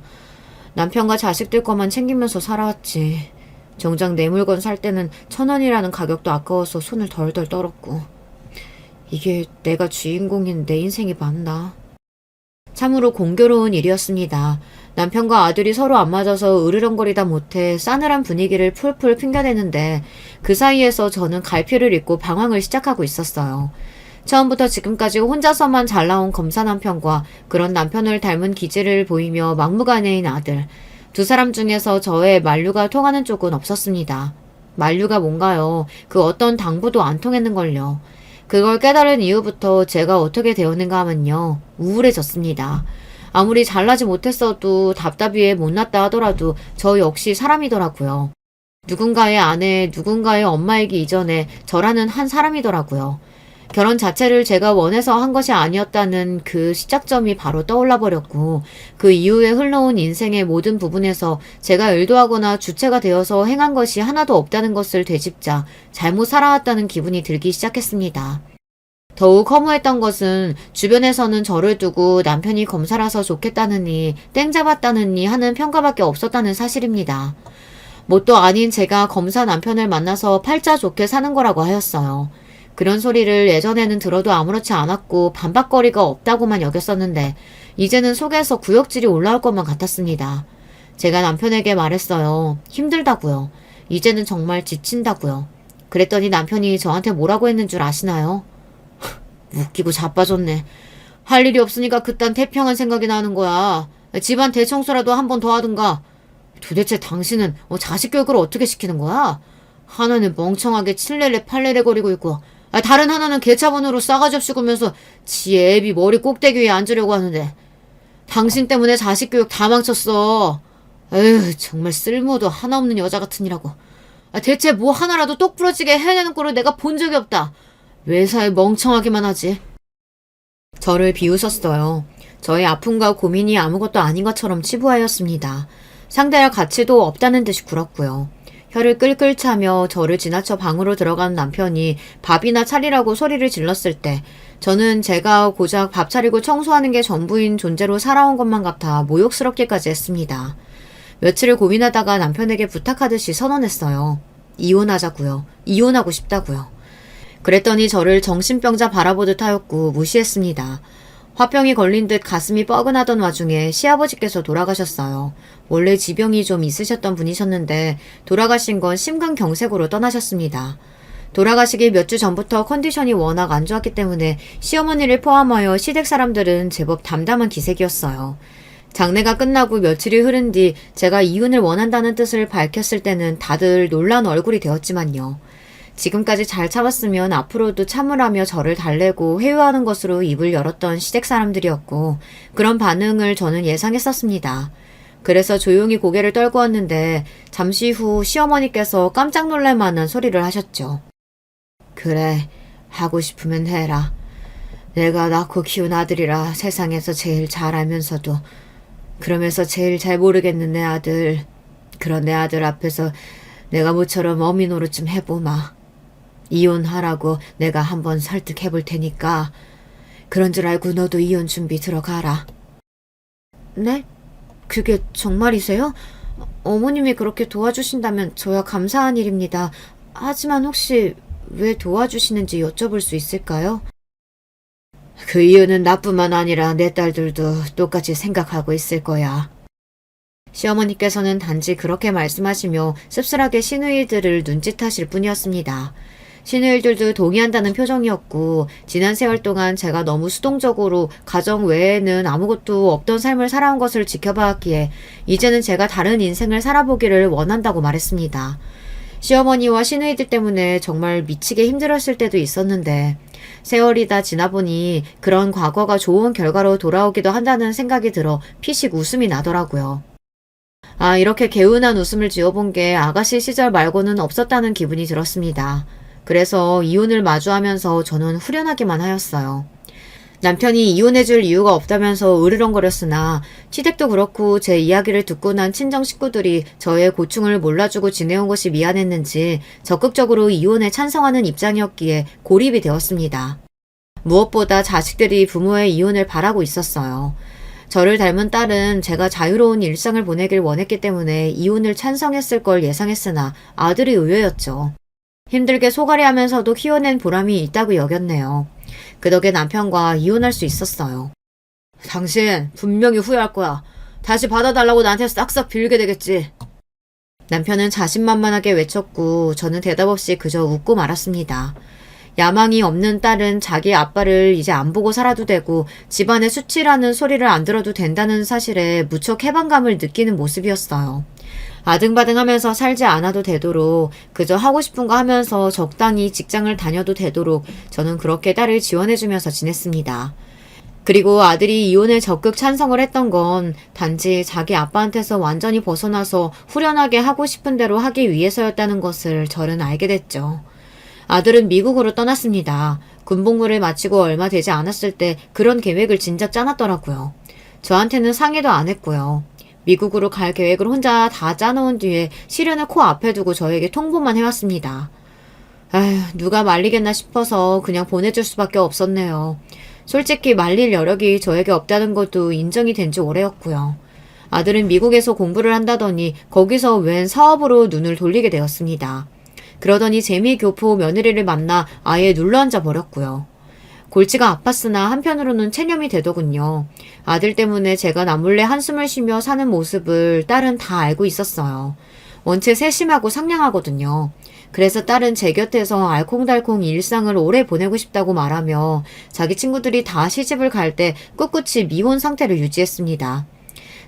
남편과 자식들 것만 챙기면서 살아왔지. 정작 내 물건 살 때는 1,000원이라는 가격도 아까워서 손을 덜덜 떨었고. 이게 내가 주인공인 내 인생이 맞나? 참으로 공교로운 일이었습니다. 남편과 아들이 서로 안 맞아서 으르렁거리다 못해 싸늘한 분위기를 풀풀 핑겨대는데 그 사이에서 저는 갈피를 입고 방황을 시작하고 있었어요. 처음부터 지금까지 혼자서만 잘 나온 검사 남편과 그런 남편을 닮은 기질을 보이며 막무가내인 아들. 두 사람 중에서 저의 만류가 통하는 쪽은 없었습니다. 만류가 뭔가요? 그 어떤 당부도 안 통했는걸요. 그걸 깨달은 이후부터 제가 어떻게 되었는가 하면요. 우울해졌습니다. 아무리 잘나지 못했어도 답답이에 못났다 하더라도 저 역시 사람이더라고요. 누군가의 아내, 누군가의 엄마이기 이전에 저라는 한 사람이더라고요. 결혼 자체를 제가 원해서 한 것이 아니었다는 그 시작점이 바로 떠올라 버렸고 그 이후에 흘러온 인생의 모든 부분에서 제가 의도하거나 주체가 되어서 행한 것이 하나도 없다는 것을 되짚자 잘못 살아왔다는 기분이 들기 시작했습니다. 더욱 허무했던 것은 주변에서는 저를 두고 남편이 검사라서 좋겠다느니 땡 잡았다느니 하는 평가밖에 없었다는 사실입니다. 뭣도 아닌 제가 검사 남편을 만나서 팔자 좋게 사는 거라고 하였어요. 그런 소리를 예전에는 들어도 아무렇지 않았고 반박거리가 없다고만 여겼었는데 이제는 속에서 구역질이 올라올 것만 같았습니다. 제가 남편에게 말했어요. 힘들다고요. 이제는 정말 지친다고요. 그랬더니 남편이 저한테 뭐라고 했는 줄 아시나요? 웃기고 자빠졌네. 할 일이 없으니까 그딴 태평한 생각이 나는 거야. 집안 대청소라도 한 번 더 하든가. 도대체 당신은 자식 교육을 어떻게 시키는 거야? 하나는 멍청하게 칠레레 팔레레 거리고 있고, 다른 하나는 개차반으로 싸가지 없이 굴면서 지 애비 머리 꼭대기 위에 앉으려고 하는데, 당신 때문에 자식 교육 다 망쳤어. 에휴, 정말 쓸모도 하나 없는 여자 같으니라고. 대체 뭐 하나라도 똑부러지게 해내는 꼴을 내가 본 적이 없다. 외사에 멍청하기만 하지. 저를 비웃었어요. 저의 아픔과 고민이 아무것도 아닌 것처럼 치부하였습니다. 상대할 가치도 없다는 듯이 굴었고요. 혀를 끌끌 차며 저를 지나쳐 방으로 들어간 남편이 밥이나 차리라고 소리를 질렀을 때 저는 제가 고작 밥 차리고 청소하는 게 전부인 존재로 살아온 것만 같아 모욕스럽기까지 했습니다. 며칠을 고민하다가 남편에게 부탁하듯이 선언했어요. 이혼하자고요. 이혼하고 싶다고요. 그랬더니 저를 정신병자 바라보듯 하였고 무시했습니다. 화병이 걸린 듯 가슴이 뻐근하던 와중에 시아버지께서 돌아가셨어요. 원래 지병이 좀 있으셨던 분이셨는데 돌아가신 건 심근경색으로 떠나셨습니다. 돌아가시기 몇 주 전부터 컨디션이 워낙 안 좋았기 때문에 시어머니를 포함하여 시댁 사람들은 제법 담담한 기색이었어요. 장례가 끝나고 며칠이 흐른 뒤 제가 이혼을 원한다는 뜻을 밝혔을 때는 다들 놀란 얼굴이 되었지만요. 지금까지 잘 참았으면 앞으로도 참으라며 저를 달래고 회유하는 것으로 입을 열었던 시댁 사람들이었고 그런 반응을 저는 예상했었습니다. 그래서 조용히 고개를 떨구었는데 잠시 후 시어머니께서 깜짝 놀랄 만한 소리를 하셨죠. 그래, 하고 싶으면 해라. 내가 낳고 키운 아들이라 세상에서 제일 잘 알면서도 그러면서 제일 잘 모르겠는 내 아들, 그런 내 아들 앞에서 내가 모처럼 어미 노릇 좀 해보마. 이혼하라고 내가 한번 설득해볼 테니까 그런 줄 알고 너도 이혼 준비 들어가라. 네? 그게 정말이세요? 어머님이 그렇게 도와주신다면 저야 감사한 일입니다. 하지만 혹시 왜 도와주시는지 여쭤볼 수 있을까요? 그 이유는 나뿐만 아니라 내 딸들도 똑같이 생각하고 있을 거야. 시어머니께서는 단지 그렇게 말씀하시며 씁쓸하게 시누이들을 눈짓하실 뿐이었습니다. 시누이들도 동의한다는 표정이었고 지난 세월 동안 제가 너무 수동적으로 가정 외에는 아무것도 없던 삶을 살아온 것을 지켜봐왔기에 이제는 제가 다른 인생을 살아보기를 원한다고 말했습니다. 시어머니와 시누이들 때문에 정말 미치게 힘들었을 때도 있었는데 세월이 다 지나보니 그런 과거가 좋은 결과로 돌아오기도 한다는 생각이 들어 피식 웃음이 나더라고요. 이렇게 개운한 웃음을 지어본 게 아가씨 시절 말고는 없었다는 기분이 들었습니다. 그래서 이혼을 마주하면서 저는 후련하기만 하였어요. 남편이 이혼해줄 이유가 없다면서 으르렁거렸으나 시댁도 그렇고 제 이야기를 듣고 난 친정 식구들이 저의 고충을 몰라주고 지내온 것이 미안했는지 적극적으로 이혼에 찬성하는 입장이었기에 고립이 되었습니다. 무엇보다 자식들이 부모의 이혼을 바라고 있었어요. 저를 닮은 딸은 제가 자유로운 일상을 보내길 원했기 때문에 이혼을 찬성했을 걸 예상했으나 아들이 의외였죠. 힘들게 소가리하면서도 키워낸 보람이 있다고 여겼네요. 그 덕에 남편과 이혼할 수 있었어요. 당신 분명히 후회할 거야. 다시 받아달라고 나한테 싹싹 빌게 되겠지. 남편은 자신만만하게 외쳤고 저는 대답 없이 그저 웃고 말았습니다. 야망이 없는 딸은 자기 아빠를 이제 안 보고 살아도 되고 집안의 수치라는 소리를 안 들어도 된다는 사실에 무척 해방감을 느끼는 모습이었어요. 아등바등하면서 살지 않아도 되도록 그저 하고 싶은 거 하면서 적당히 직장을 다녀도 되도록 저는 그렇게 딸을 지원해주면서 지냈습니다. 그리고 아들이 이혼에 적극 찬성을 했던 건 단지 자기 아빠한테서 완전히 벗어나서 후련하게 하고 싶은 대로 하기 위해서였다는 것을 저는 알게 됐죠. 아들은 미국으로 떠났습니다. 군복무를 마치고 얼마 되지 않았을 때 그런 계획을 진작 짜놨더라고요. 저한테는 상의도 안 했고요. 미국으로 갈 계획을 혼자 다 짜놓은 뒤에 시련을 코앞에 두고 저에게 통보만 해왔습니다. 누가 말리겠나 싶어서 그냥 보내줄 수밖에 없었네요. 솔직히 말릴 여력이 저에게 없다는 것도 인정이 된 지 오래였고요. 아들은 미국에서 공부를 한다더니 거기서 웬 사업으로 눈을 돌리게 되었습니다. 그러더니 재미교포 며느리를 만나 아예 눌러앉아 버렸고요. 골치가 아팠으나 한편으로는 체념이 되더군요. 아들 때문에 제가 나몰래 한숨을 쉬며 사는 모습을 딸은 다 알고 있었어요. 원체 세심하고 상냥하거든요. 그래서 딸은 제 곁에서 알콩달콩 일상을 오래 보내고 싶다고 말하며 자기 친구들이 다 시집을 갈 때 꿋꿋이 미혼 상태를 유지했습니다.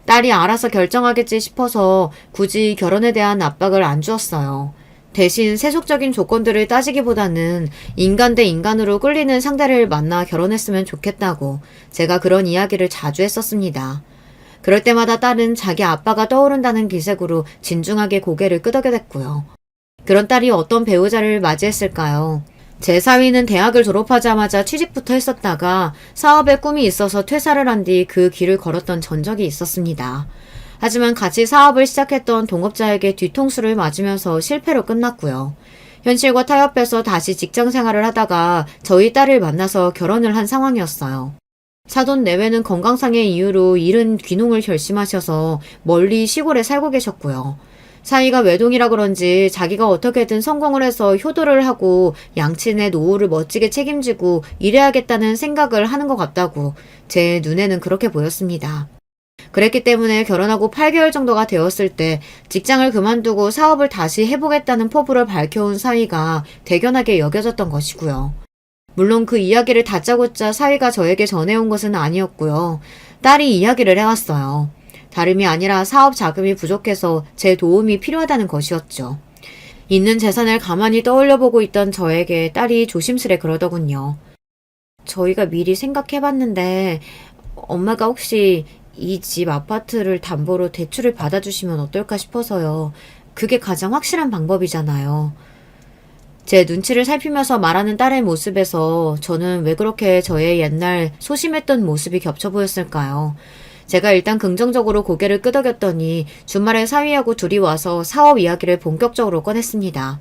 딸이 알아서 결정하겠지 싶어서 굳이 결혼에 대한 압박을 안 주었어요. 대신 세속적인 조건들을 따지기보다는 인간 대 인간으로 끌리는 상대를 만나 결혼했으면 좋겠다고 제가 그런 이야기를 자주 했었습니다. 그럴 때마다 딸은 자기 아빠가 떠오른다는 기색으로 진중하게 고개를 끄덕여댔고요. 그런 딸이 어떤 배우자를 맞이했을까요? 제 사위는 대학을 졸업하자마자 취직부터 했었다가 사업에 꿈이 있어서 퇴사를 한 뒤 그 길을 걸었던 전적이 있었습니다. 하지만 같이 사업을 시작했던 동업자에게 뒤통수를 맞으면서 실패로 끝났고요. 현실과 타협해서 다시 직장 생활을 하다가 저희 딸을 만나서 결혼을 한 상황이었어요. 사돈 내외는 건강상의 이유로 이른 귀농을 결심하셔서 멀리 시골에 살고 계셨고요. 사위가 외동이라 그런지 자기가 어떻게든 성공을 해서 효도를 하고 양친의 노후를 멋지게 책임지고 일해야겠다는 생각을 하는 것 같다고 제 눈에는 그렇게 보였습니다. 그랬기 때문에 결혼하고 8개월 정도가 되었을 때 직장을 그만두고 사업을 다시 해보겠다는 포부를 밝혀온 사위가 대견하게 여겨졌던 것이고요. 물론 그 이야기를 다짜고짜 사위가 저에게 전해온 것은 아니었고요. 딸이 이야기를 해왔어요. 다름이 아니라 사업 자금이 부족해서 제 도움이 필요하다는 것이었죠. 있는 재산을 가만히 떠올려보고 있던 저에게 딸이 조심스레 그러더군요. 저희가 미리 생각해봤는데 엄마가 혹시 이 집 아파트를 담보로 대출을 받아주시면 어떨까 싶어서요. 그게 가장 확실한 방법이잖아요. 제 눈치를 살피면서 말하는 딸의 모습에서 저는 왜 그렇게 저의 옛날 소심했던 모습이 겹쳐 보였을까요? 제가 일단 긍정적으로 고개를 끄덕였더니 주말에 사위하고 둘이 와서 사업 이야기를 본격적으로 꺼냈습니다.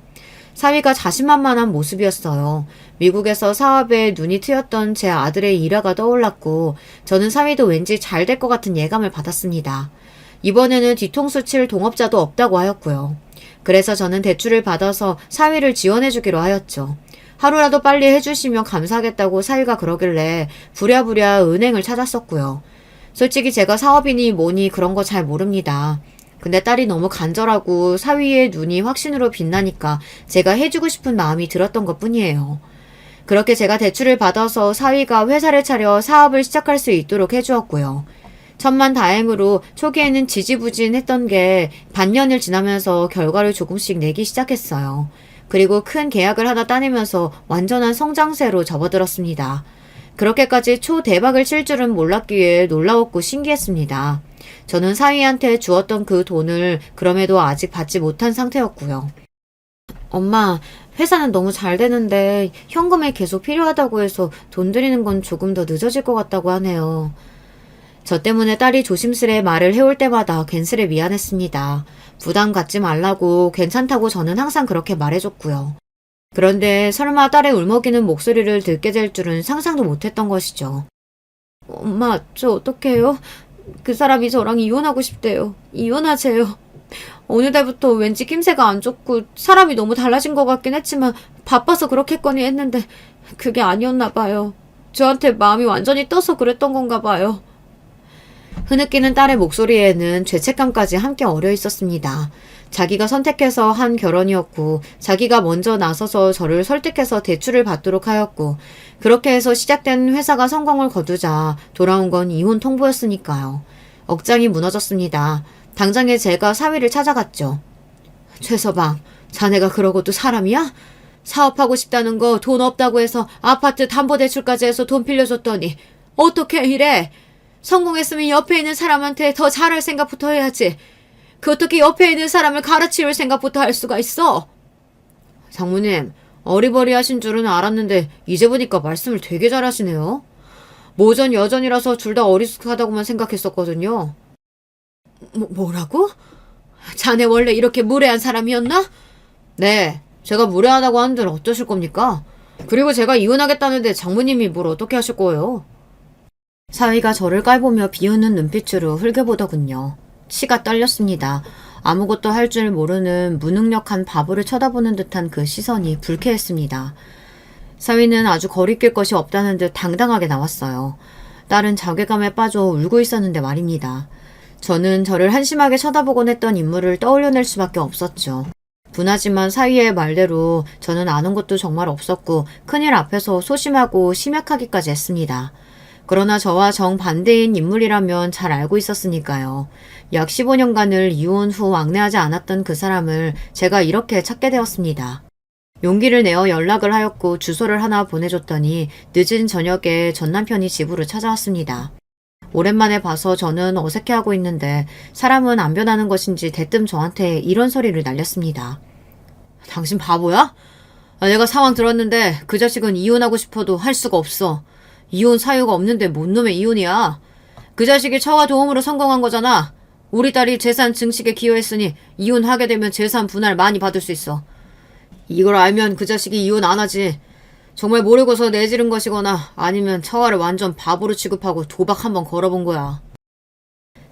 사위가 자신만만한 모습이었어요. 미국에서 사업에 눈이 트였던 제 아들의 일화가 떠올랐고 저는 사위도 왠지 잘 될 것 같은 예감을 받았습니다. 이번에는 뒤통수 칠 동업자도 없다고 하였고요. 그래서 저는 대출을 받아서 사위를 지원해주기로 하였죠. 하루라도 빨리 해주시면 감사하겠다고 사위가 그러길래 부랴부랴 은행을 찾았었고요. 솔직히 제가 사업이니 뭐니 그런 거 잘 모릅니다. 근데 딸이 너무 간절하고 사위의 눈이 확신으로 빛나니까 제가 해주고 싶은 마음이 들었던 것 뿐이에요. 그렇게 제가 대출을 받아서 사위가 회사를 차려 사업을 시작할 수 있도록 해주었고요. 천만다행으로 초기에는 지지부진했던 게 반년을 지나면서 결과를 조금씩 내기 시작했어요. 그리고 큰 계약을 하나 따내면서 완전한 성장세로 접어들었습니다. 그렇게까지 초대박을 칠 줄은 몰랐기에 놀라웠고 신기했습니다. 저는 사위한테 주었던 그 돈을 그럼에도 아직 받지 못한 상태였고요. 엄마, 회사는 너무 잘 되는데 현금이 계속 필요하다고 해서 돈 드리는 건 조금 더 늦어질 것 같다고 하네요. 저 때문에 딸이 조심스레 말을 해올 때마다 괜스레 미안했습니다. 부담 갖지 말라고 괜찮다고 저는 항상 그렇게 말해줬고요. 그런데 설마 딸의 울먹이는 목소리를 듣게 될 줄은 상상도 못했던 것이죠. 엄마, 저 어떡해요? 그 사람이 저랑 이혼하고 싶대요. 이혼하재요. 어느 달부터 왠지 낌새가 안 좋고 사람이 너무 달라진 것 같긴 했지만 바빠서 그렇겠거니 했는데 그게 아니었나 봐요. 저한테 마음이 완전히 떠서 그랬던 건가 봐요. 흐느끼는 딸의 목소리에는 죄책감까지 함께 어려 있었습니다. 자기가 선택해서 한 결혼이었고 자기가 먼저 나서서 저를 설득해서 대출을 받도록 하였고 그렇게 해서 시작된 회사가 성공을 거두자 돌아온 건 이혼 통보였으니까요. 억장이 무너졌습니다. 당장에 제가 사위를 찾아갔죠. 최서방, 자네가 그러고도 사람이야? 사업하고 싶다는 거 돈 없다고 해서 아파트 담보대출까지 해서 돈 빌려줬더니 어떻게 이래? 성공했으면 옆에 있는 사람한테 더 잘할 생각부터 해야지. 그 어떻게 옆에 있는 사람을 가르칠 생각부터 할 수가 있어? 장모님, 어리버리하신 줄은 알았는데 이제 보니까 말씀을 되게 잘하시네요. 모전 여전이라서 둘 다 어리숙하다고만 생각했었거든요. 뭐라고? 자네 원래 이렇게 무례한 사람이었나? 네, 제가 무례하다고 하는데 어쩌실 겁니까? 그리고 제가 이혼하겠다는데 장모님이 뭘 어떻게 하실 거예요? 사위가 저를 깔보며 비웃는 눈빛으로 흘겨보더군요. 치가 떨렸습니다. 아무것도 할 줄 모르는 무능력한 바보를 쳐다보는 듯한 그 시선이 불쾌했습니다. 사위는 아주 거리낄 것이 없다는 듯 당당하게 나왔어요. 딸은 자괴감에 빠져 울고 있었는데 말입니다. 저는 저를 한심하게 쳐다보곤 했던 인물을 떠올려낼 수밖에 없었죠. 분하지만 사위의 말대로 저는 아는 것도 정말 없었고 큰일 앞에서 소심하고 심약하기까지 했습니다. 그러나 저와 정반대인 인물이라면 잘 알고 있었으니까요. 약 15년간을 이혼 후 왕래하지 않았던 그 사람을 제가 이렇게 찾게 되었습니다. 용기를 내어 연락을 하였고 주소를 하나 보내줬더니 늦은 저녁에 전 남편이 집으로 찾아왔습니다. 오랜만에 봐서 저는 어색해하고 있는데 사람은 안 변하는 것인지 대뜸 저한테 이런 소리를 날렸습니다. 당신 바보야? 내가 상황 들었는데 그 자식은 이혼하고 싶어도 할 수가 없어. 이혼 사유가 없는데 뭔 놈의 이혼이야. 그 자식이 처가 도움으로 성공한 거잖아. 우리 딸이 재산 증식에 기여했으니 이혼하게 되면 재산 분할 많이 받을 수 있어. 이걸 알면 그 자식이 이혼 안 하지. 정말 모르고서 내지른 것이거나 아니면 처가를 완전 바보로 취급하고 도박 한번 걸어본 거야.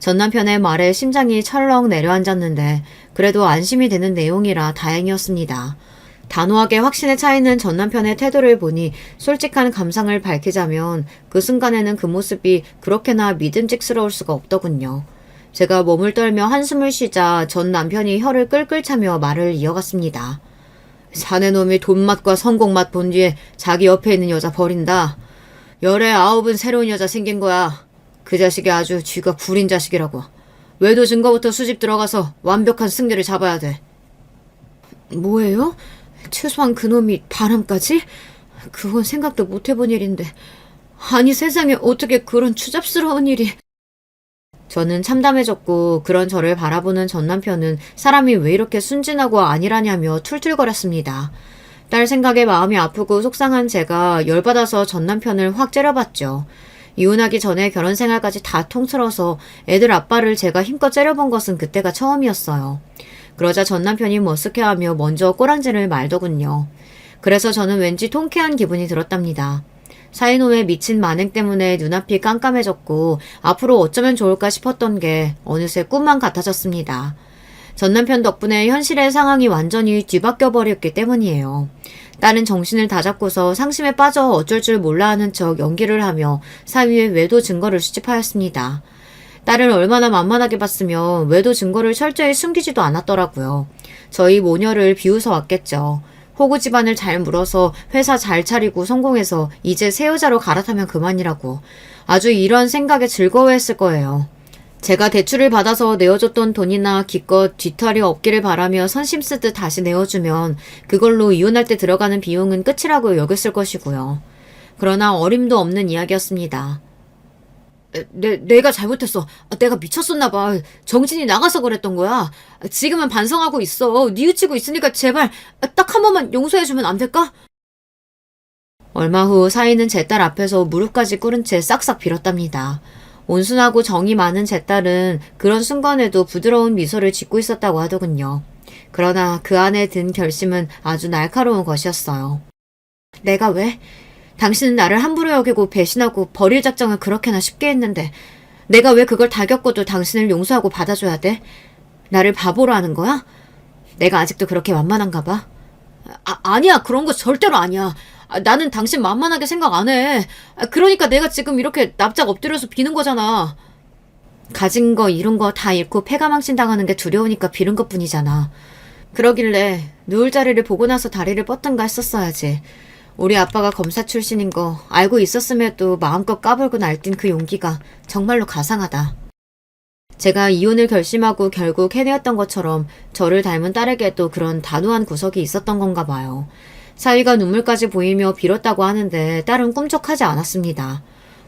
전 남편의 말에 심장이 철렁 내려앉았는데 그래도 안심이 되는 내용이라 다행이었습니다. 단호하게 확신에 차 있는 전 남편의 태도를 보니 솔직한 감상을 밝히자면 그 순간에는 그 모습이 그렇게나 믿음직스러울 수가 없더군요. 제가 몸을 떨며 한숨을 쉬자 전 남편이 혀를 끌끌 차며 말을 이어갔습니다. 사내놈이 돈맛과 성공맛 본 뒤에 자기 옆에 있는 여자 버린다. 열에 아홉은 새로운 여자 생긴 거야. 그 자식이 아주 쥐가 구린 자식이라고. 외도 증거부터 수집 들어가서 완벽한 승리를 잡아야 돼. 뭐예요? 최소한 그놈이 바람까지? 그건 생각도 못 해본 일인데. 아니 세상에 어떻게 그런 추잡스러운 일이. 저는 참담해졌고 그런 저를 바라보는 전 남편은 사람이 왜 이렇게 순진하고 안일하냐며 툴툴거렸습니다. 딸 생각에 마음이 아프고 속상한 제가 열받아서 전 남편을 확 째려봤죠. 이혼하기 전에 결혼 생활까지 다 통틀어서 애들 아빠를 제가 힘껏 째려본 것은 그때가 처음이었어요. 그러자 전 남편이 머쓱해하며 먼저 꼬랑지를 말더군요. 그래서 저는 왠지 통쾌한 기분이 들었답니다. 사이놈의 미친 만행 때문에 눈앞이 깜깜해졌고 앞으로 어쩌면 좋을까 싶었던 게 어느새 꿈만 같아졌습니다. 전 남편 덕분에 현실의 상황이 완전히 뒤바뀌어 버렸기 때문이에요. 딸은 정신을 다잡고서 상심에 빠져 어쩔 줄 몰라 하는 척 연기를 하며 사위의 외도 증거를 수집하였습니다. 딸을 얼마나 만만하게 봤으면 외도 증거를 철저히 숨기지도 않았더라고요. 저희 모녀를 비웃어 왔겠죠. 호구 집안을 잘 물어서 회사 잘 차리고 성공해서 이제 새 여자로 갈아타면 그만이라고. 아주 이런 생각에 즐거워했을 거예요. 제가 대출을 받아서 내어줬던 돈이나 기껏 뒤탈이 없기를 바라며 선심 쓰듯 다시 내어주면 그걸로 이혼할 때 들어가는 비용은 끝이라고 여겼을 것이고요. 그러나 어림도 없는 이야기였습니다. 내가 잘못했어. 내가 미쳤었나 봐. 정신이 나가서 그랬던 거야. 지금은 반성하고 있어. 뉘우치고 있으니까 제발 딱 한 번만 용서해주면 안 될까? 얼마 후 사위는 제 딸 앞에서 무릎까지 꿇은 채 싹싹 빌었답니다. 온순하고 정이 많은 제 딸은 그런 순간에도 부드러운 미소를 짓고 있었다고 하더군요. 그러나 그 안에 든 결심은 아주 날카로운 것이었어요. 내가 왜? 당신은 나를 함부로 여기고 배신하고 버릴 작정을 그렇게나 쉽게 했는데 내가 왜 그걸 다 겪고도 당신을 용서하고 받아줘야 돼? 나를 바보로 하는 거야? 내가 아직도 그렇게 만만한가 봐. 아니야. 그런 거 절대로 아니야. 나는 당신 만만하게 생각 안 해. 그러니까 내가 지금 이렇게 납작 엎드려서 비는 거잖아. 가진 거 잃은 거 다 잃고 패가망신 당하는 게 두려우니까 비는 것뿐이잖아. 그러길래 누울 자리를 보고 나서 다리를 뻗든가 했었어야지. 우리 아빠가 검사 출신인 거 알고 있었음에도 마음껏 까불고 날뛴 그 용기가 정말로 가상하다. 제가 이혼을 결심하고 결국 해내었던 것처럼 저를 닮은 딸에게도 그런 단호한 구석이 있었던 건가 봐요. 사위가 눈물까지 보이며 빌었다고 하는데 딸은 꿈쩍하지 않았습니다.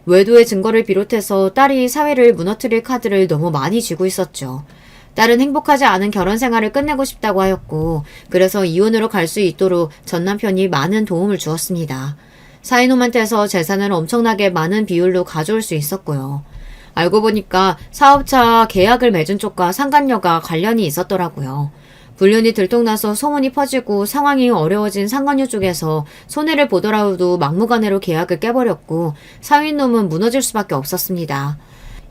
외도의 증거를 비롯해서 딸이 사위를 무너뜨릴 카드를 너무 많이 쥐고 있었죠. 딸은 행복하지 않은 결혼 생활을 끝내고 싶다고 하였고 그래서 이혼으로 갈 수 있도록 전 남편이 많은 도움을 주었습니다. 사이놈한테서 재산을 엄청나게 많은 비율로 가져올 수 있었고요. 알고 보니까 사업자 계약을 맺은 쪽과 상간녀가 관련이 있었더라고요. 불륜이 들통나서 소문이 퍼지고 상황이 어려워진 상간녀 쪽에서 손해를 보더라도 막무가내로 계약을 깨버렸고 사위놈은 무너질 수밖에 없었습니다.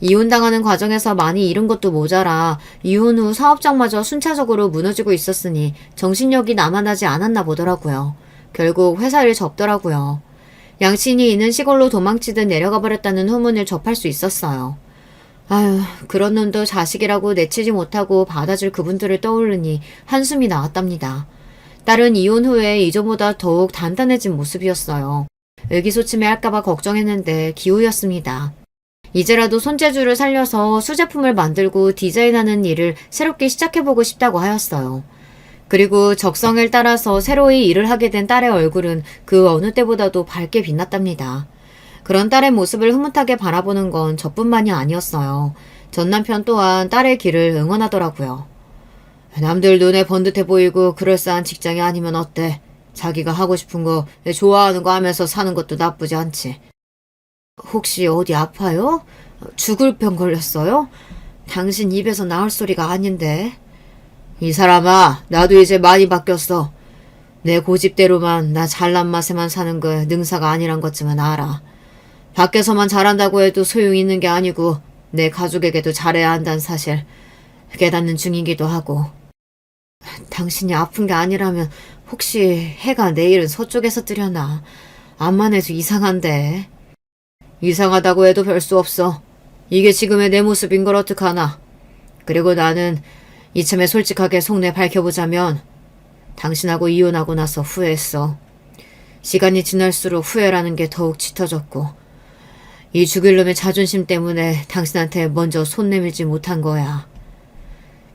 이혼당하는 과정에서 많이 잃은 것도 모자라 이혼 후 사업장마저 순차적으로 무너지고 있었으니 정신력이 남아나지 않았나 보더라고요. 결국 회사를 접더라고요. 양친이 있는 시골로 도망치듯 내려가 버렸다는 후문을 접할 수 있었어요. 아유, 그런 놈도 자식이라고 내치지 못하고 받아줄 그분들을 떠올르니 한숨이 나왔답니다. 딸은 이혼 후에 이전보다 더욱 단단해진 모습이었어요. 의기소침해 할까봐 걱정했는데 기우였습니다. 이제라도 손재주를 살려서 수제품을 만들고 디자인하는 일을 새롭게 시작해보고 싶다고 하였어요. 그리고 적성을 따라서 새로이 일을 하게 된 딸의 얼굴은 그 어느 때보다도 밝게 빛났답니다. 그런 딸의 모습을 흐뭇하게 바라보는 건 저뿐만이 아니었어요. 전 남편 또한 딸의 길을 응원하더라고요. 남들 눈에 번듯해 보이고 그럴싸한 직장이 아니면 어때? 자기가 하고 싶은 거, 좋아하는 거 하면서 사는 것도 나쁘지 않지. 혹시 어디 아파요? 죽을 병 걸렸어요? 당신 입에서 나올 소리가 아닌데. 이 사람아, 나도 이제 많이 바뀌었어. 내 고집대로만 나 잘난 맛에만 사는 거 능사가 아니란 것쯤은 알아. 밖에서만 잘한다고 해도 소용이 있는 게 아니고 내 가족에게도 잘해야 한다는 사실 깨닫는 중이기도 하고. 당신이 아픈 게 아니라면 혹시 해가 내일은 서쪽에서 뜨려나? 암만 해도 이상한데. 이상하다고 해도 별 수 없어. 이게 지금의 내 모습인 걸 어떡하나. 그리고 나는 이참에 솔직하게 속내 밝혀보자면 당신하고 이혼하고 나서 후회했어. 시간이 지날수록 후회라는 게 더욱 짙어졌고 이 죽일 놈의 자존심 때문에 당신한테 먼저 손 내밀지 못한 거야.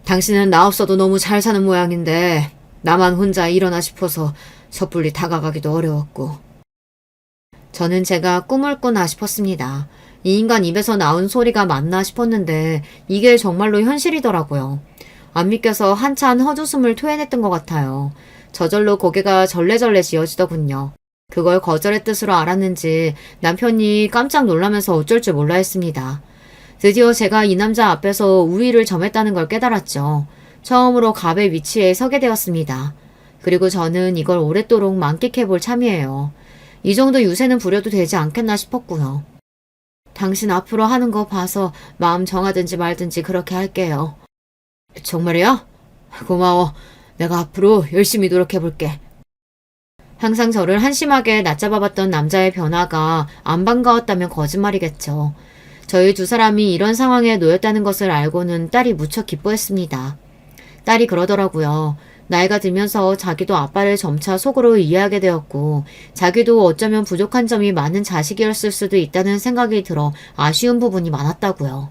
당신은 나 없어도 너무 잘 사는 모양인데 나만 혼자 일어나 싶어서 섣불리 다가가기도 어려웠고. 저는 제가 꿈을 꾸나 싶었습니다. 이 인간 입에서 나온 소리가 맞나 싶었는데 이게 정말로 현실이더라고요. 안 믿겨서 한참 헛웃음을 토해냈던 것 같아요. 저절로 고개가 절레절레 지어지더군요. 그걸 거절의 뜻으로 알았는지 남편이 깜짝 놀라면서 어쩔 줄 몰라 했습니다. 드디어 제가 이 남자 앞에서 우위를 점했다는 걸 깨달았죠. 처음으로 갑의 위치에 서게 되었습니다. 그리고 저는 이걸 오랫도록 만끽해볼 참이에요. 이 정도 유세는 부려도 되지 않겠나 싶었고요. 당신 앞으로 하는 거 봐서 마음 정하든지 말든지 그렇게 할게요. 정말이야? 고마워. 내가 앞으로 열심히 노력해볼게. 항상 저를 한심하게 낮잡아봤던 남자의 변화가 안 반가웠다면 거짓말이겠죠. 저희 두 사람이 이런 상황에 놓였다는 것을 알고는 딸이 무척 기뻐했습니다. 딸이 그러더라고요. 나이가 들면서 자기도 아빠를 점차 속으로 이해하게 되었고 자기도 어쩌면 부족한 점이 많은 자식이었을 수도 있다는 생각이 들어 아쉬운 부분이 많았다고요.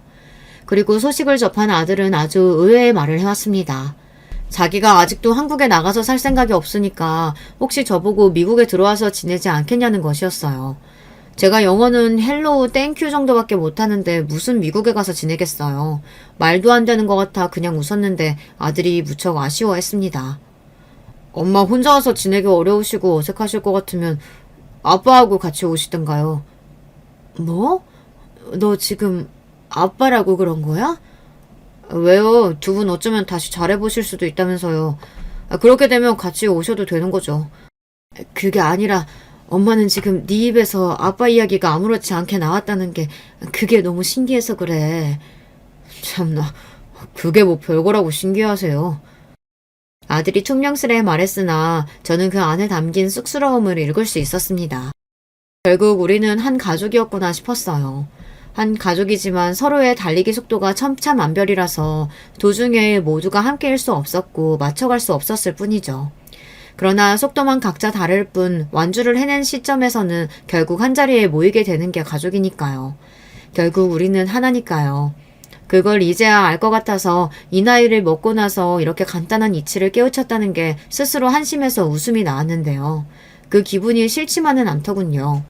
그리고 소식을 접한 아들은 아주 의외의 말을 해왔습니다. 자기가 아직도 한국에 나가서 살 생각이 없으니까 혹시 저보고 미국에 들어와서 지내지 않겠냐는 것이었어요. 제가 영어는 헬로우 땡큐 정도밖에 못하는데 무슨 미국에 가서 지내겠어요. 말도 안 되는 것 같아 그냥 웃었는데 아들이 무척 아쉬워했습니다. 엄마 혼자 와서 지내기 어려우시고 어색하실 것 같으면 아빠하고 같이 오시던가요. 뭐? 너 지금 아빠라고 그런 거야? 왜요? 두 분 어쩌면 다시 잘해보실 수도 있다면서요. 그렇게 되면 같이 오셔도 되는 거죠. 그게 아니라 엄마는 지금 네 입에서 아빠 이야기가 아무렇지 않게 나왔다는 게 그게 너무 신기해서 그래. 참나, 그게 뭐 별거라고 신기하세요. 아들이 퉁명스레 말했으나 저는 그 안에 담긴 쑥스러움을 읽을 수 있었습니다. 결국 우리는 한 가족이었구나 싶었어요. 한 가족이지만 서로의 달리기 속도가 천차만별이라서 도중에 모두가 함께일 수 없었고 맞춰갈 수 없었을 뿐이죠. 그러나 속도만 각자 다를 뿐 완주를 해낸 시점에서는 결국 한자리에 모이게 되는 게 가족이니까요. 결국 우리는 하나니까요. 그걸 이제야 알 것 같아서 이 나이를 먹고 나서 이렇게 간단한 이치를 깨우쳤다는 게 스스로 한심해서 웃음이 나왔는데요. 그 기분이 싫지만은 않더군요.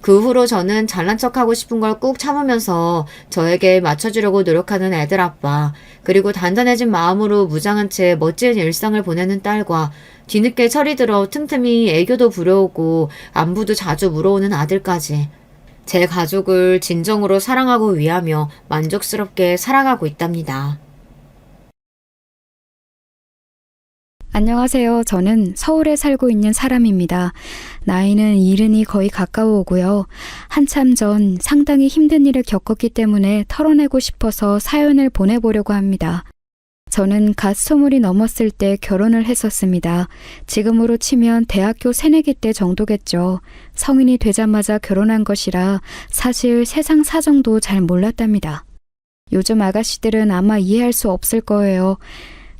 그 후로 저는 잘난 척하고 싶은 걸 꾹 참으면서 저에게 맞춰주려고 노력하는 애들 아빠, 그리고 단단해진 마음으로 무장한 채 멋진 일상을 보내는 딸과 뒤늦게 철이 들어 틈틈이 애교도 부려오고 안부도 자주 물어오는 아들까지 제 가족을 진정으로 사랑하고 위하며 만족스럽게 살아가고 있답니다. 안녕하세요. 저는 서울에 살고 있는 사람입니다. 나이는 70이 거의 가까워오고요. 한참 전 상당히 힘든 일을 겪었기 때문에 털어내고 싶어서 사연을 보내보려고 합니다. 저는 갓 20이 넘었을 때 결혼을 했었습니다. 지금으로 치면 대학교 새내기 때 정도겠죠. 성인이 되자마자 결혼한 것이라 사실 세상 사정도 잘 몰랐답니다. 요즘 아가씨들은 아마 이해할 수 없을 거예요.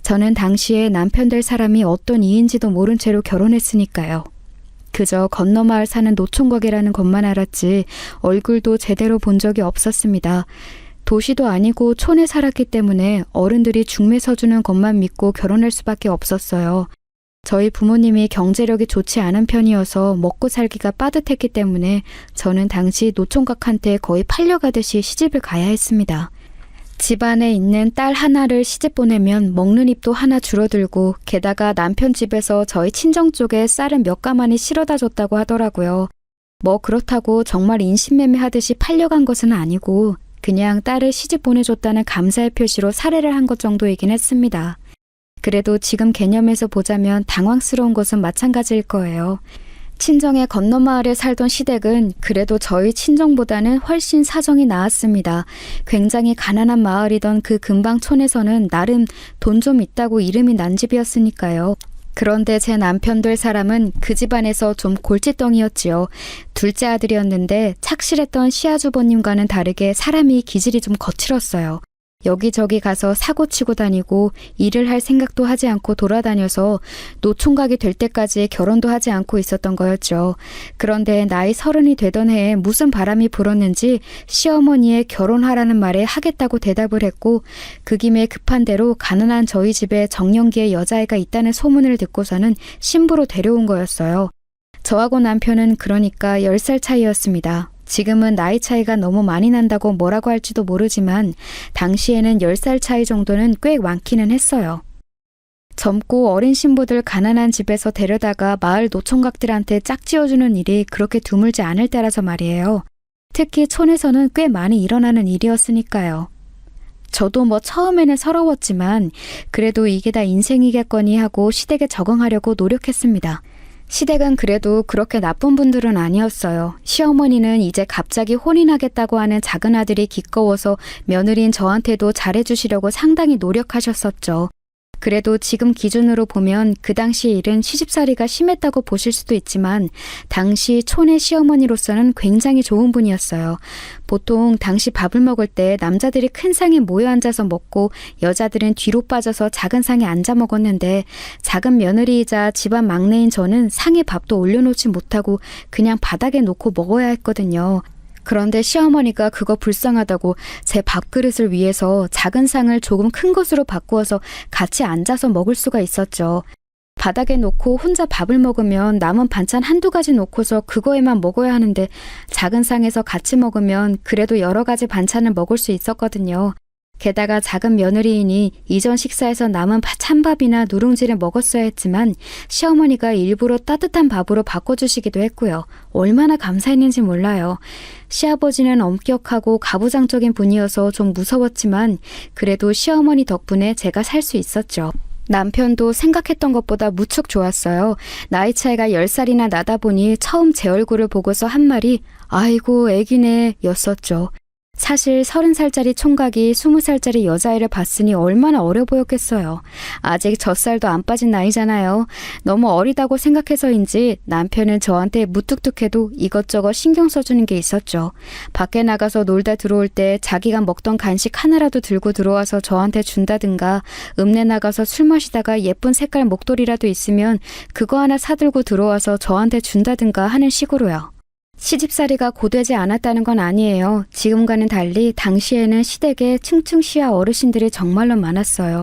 저는 당시에 남편 될 사람이 어떤 이인지도 모른 채로 결혼했으니까요. 그저 건너 마을 사는 노총각이라는 것만 알았지 얼굴도 제대로 본 적이 없었습니다. 도시도 아니고 촌에 살았기 때문에 어른들이 중매 서주는 것만 믿고 결혼할 수밖에 없었어요. 저희 부모님이 경제력이 좋지 않은 편이어서 먹고 살기가 빠듯했기 때문에 저는 당시 노총각한테 거의 팔려가듯이 시집을 가야 했습니다. 집안에 있는 딸 하나를 시집 보내면 먹는 입도 하나 줄어들고 게다가 남편 집에서 저희 친정 쪽에 쌀은 몇 가마니 실어다 줬다고 하더라고요. 뭐 그렇다고 정말 인신매매 하듯이 팔려간 것은 아니고 그냥 딸을 시집 보내줬다는 감사의 표시로 살해를 한 것 정도이긴 했습니다. 그래도 지금 개념에서 보자면 당황스러운 것은 마찬가지일 거예요. 친정의 건너 마을에 살던 시댁은 그래도 저희 친정보다는 훨씬 사정이 나았습니다. 굉장히 가난한 마을이던 그 근방촌에서는 나름 돈 좀 있다고 이름이 난 집이었으니까요. 그런데 제 남편 될 사람은 그 집안에서 좀 골칫덩이였지요. 둘째 아들이었는데 착실했던 시아주버님과는 다르게 사람이 기질이 좀 거칠었어요. 여기저기 가서 사고치고 다니고 일을 할 생각도 하지 않고 돌아다녀서 노총각이 될 때까지 결혼도 하지 않고 있었던 거였죠. 그런데 나이 30이 되던 해에 무슨 바람이 불었는지 시어머니의 결혼하라는 말에 하겠다고 대답을 했고 그 김에 급한 대로 가난한 저희 집에 정년기에 여자애가 있다는 소문을 듣고서는 신부로 데려온 거였어요. 저하고 남편은 그러니까 10살 차이였습니다. 지금은 나이 차이가 너무 많이 난다고 뭐라고 할지도 모르지만 당시에는 10살 차이 정도는 꽤 많기는 했어요. 젊고 어린 신부들 가난한 집에서 데려다가 마을 노총각들한테 짝지어주는 일이 그렇게 드물지 않을 때라서 말이에요. 특히 촌에서는 꽤 많이 일어나는 일이었으니까요. 저도 뭐 처음에는 서러웠지만 그래도 이게 다 인생이겠거니 하고 시댁에 적응하려고 노력했습니다. 시댁은 그래도 그렇게 나쁜 분들은 아니었어요. 시어머니는 이제 갑자기 혼인하겠다고 하는 작은 아들이 기꺼워서 며느리인 저한테도 잘해주시려고 상당히 노력하셨었죠. 그래도 지금 기준으로 보면 그 당시 일은 시집살이가 심했다고 보실 수도 있지만 당시 촌의 시어머니로서는 굉장히 좋은 분이었어요. 보통 당시 밥을 먹을 때 남자들이 큰 상에 모여 앉아서 먹고 여자들은 뒤로 빠져서 작은 상에 앉아 먹었는데 작은 며느리이자 집안 막내인 저는 상에 밥도 올려놓지 못하고 그냥 바닥에 놓고 먹어야 했거든요. 그런데 시어머니가 그거 불쌍하다고 제 밥그릇을 위해서 작은 상을 조금 큰 것으로 바꾸어서 같이 앉아서 먹을 수가 있었죠. 바닥에 놓고 혼자 밥을 먹으면 남은 반찬 한두 가지 놓고서 그거에만 먹어야 하는데 작은 상에서 같이 먹으면 그래도 여러 가지 반찬을 먹을 수 있었거든요. 게다가 작은 며느리이니 이전 식사에서 남은 찬밥이나 누룽지를 먹었어야 했지만 시어머니가 일부러 따뜻한 밥으로 바꿔주시기도 했고요. 얼마나 감사했는지 몰라요. 시아버지는 엄격하고 가부장적인 분이어서 좀 무서웠지만 그래도 시어머니 덕분에 제가 살 수 있었죠. 남편도 생각했던 것보다 무척 좋았어요. 나이 차이가 10살이나 나다 보니 처음 제 얼굴을 보고서 한 말이 아이고 애기네 였었죠. 사실 30살짜리 총각이 20살짜리 여자애를 봤으니 얼마나 어려 보였겠어요. 아직 젖살도 안 빠진 나이잖아요. 너무 어리다고 생각해서인지 남편은 저한테 무뚝뚝해도 이것저것 신경 써주는 게 있었죠. 밖에 나가서 놀다 들어올 때 자기가 먹던 간식 하나라도 들고 들어와서 저한테 준다든가 읍내 나가서 술 마시다가 예쁜 색깔 목도리라도 있으면 그거 하나 사들고 들어와서 저한테 준다든가 하는 식으로요. 시집살이가 고되지 않았다는 건 아니에요. 지금과는 달리 당시에는 시댁에 층층 시아 어르신들이 정말로 많았어요.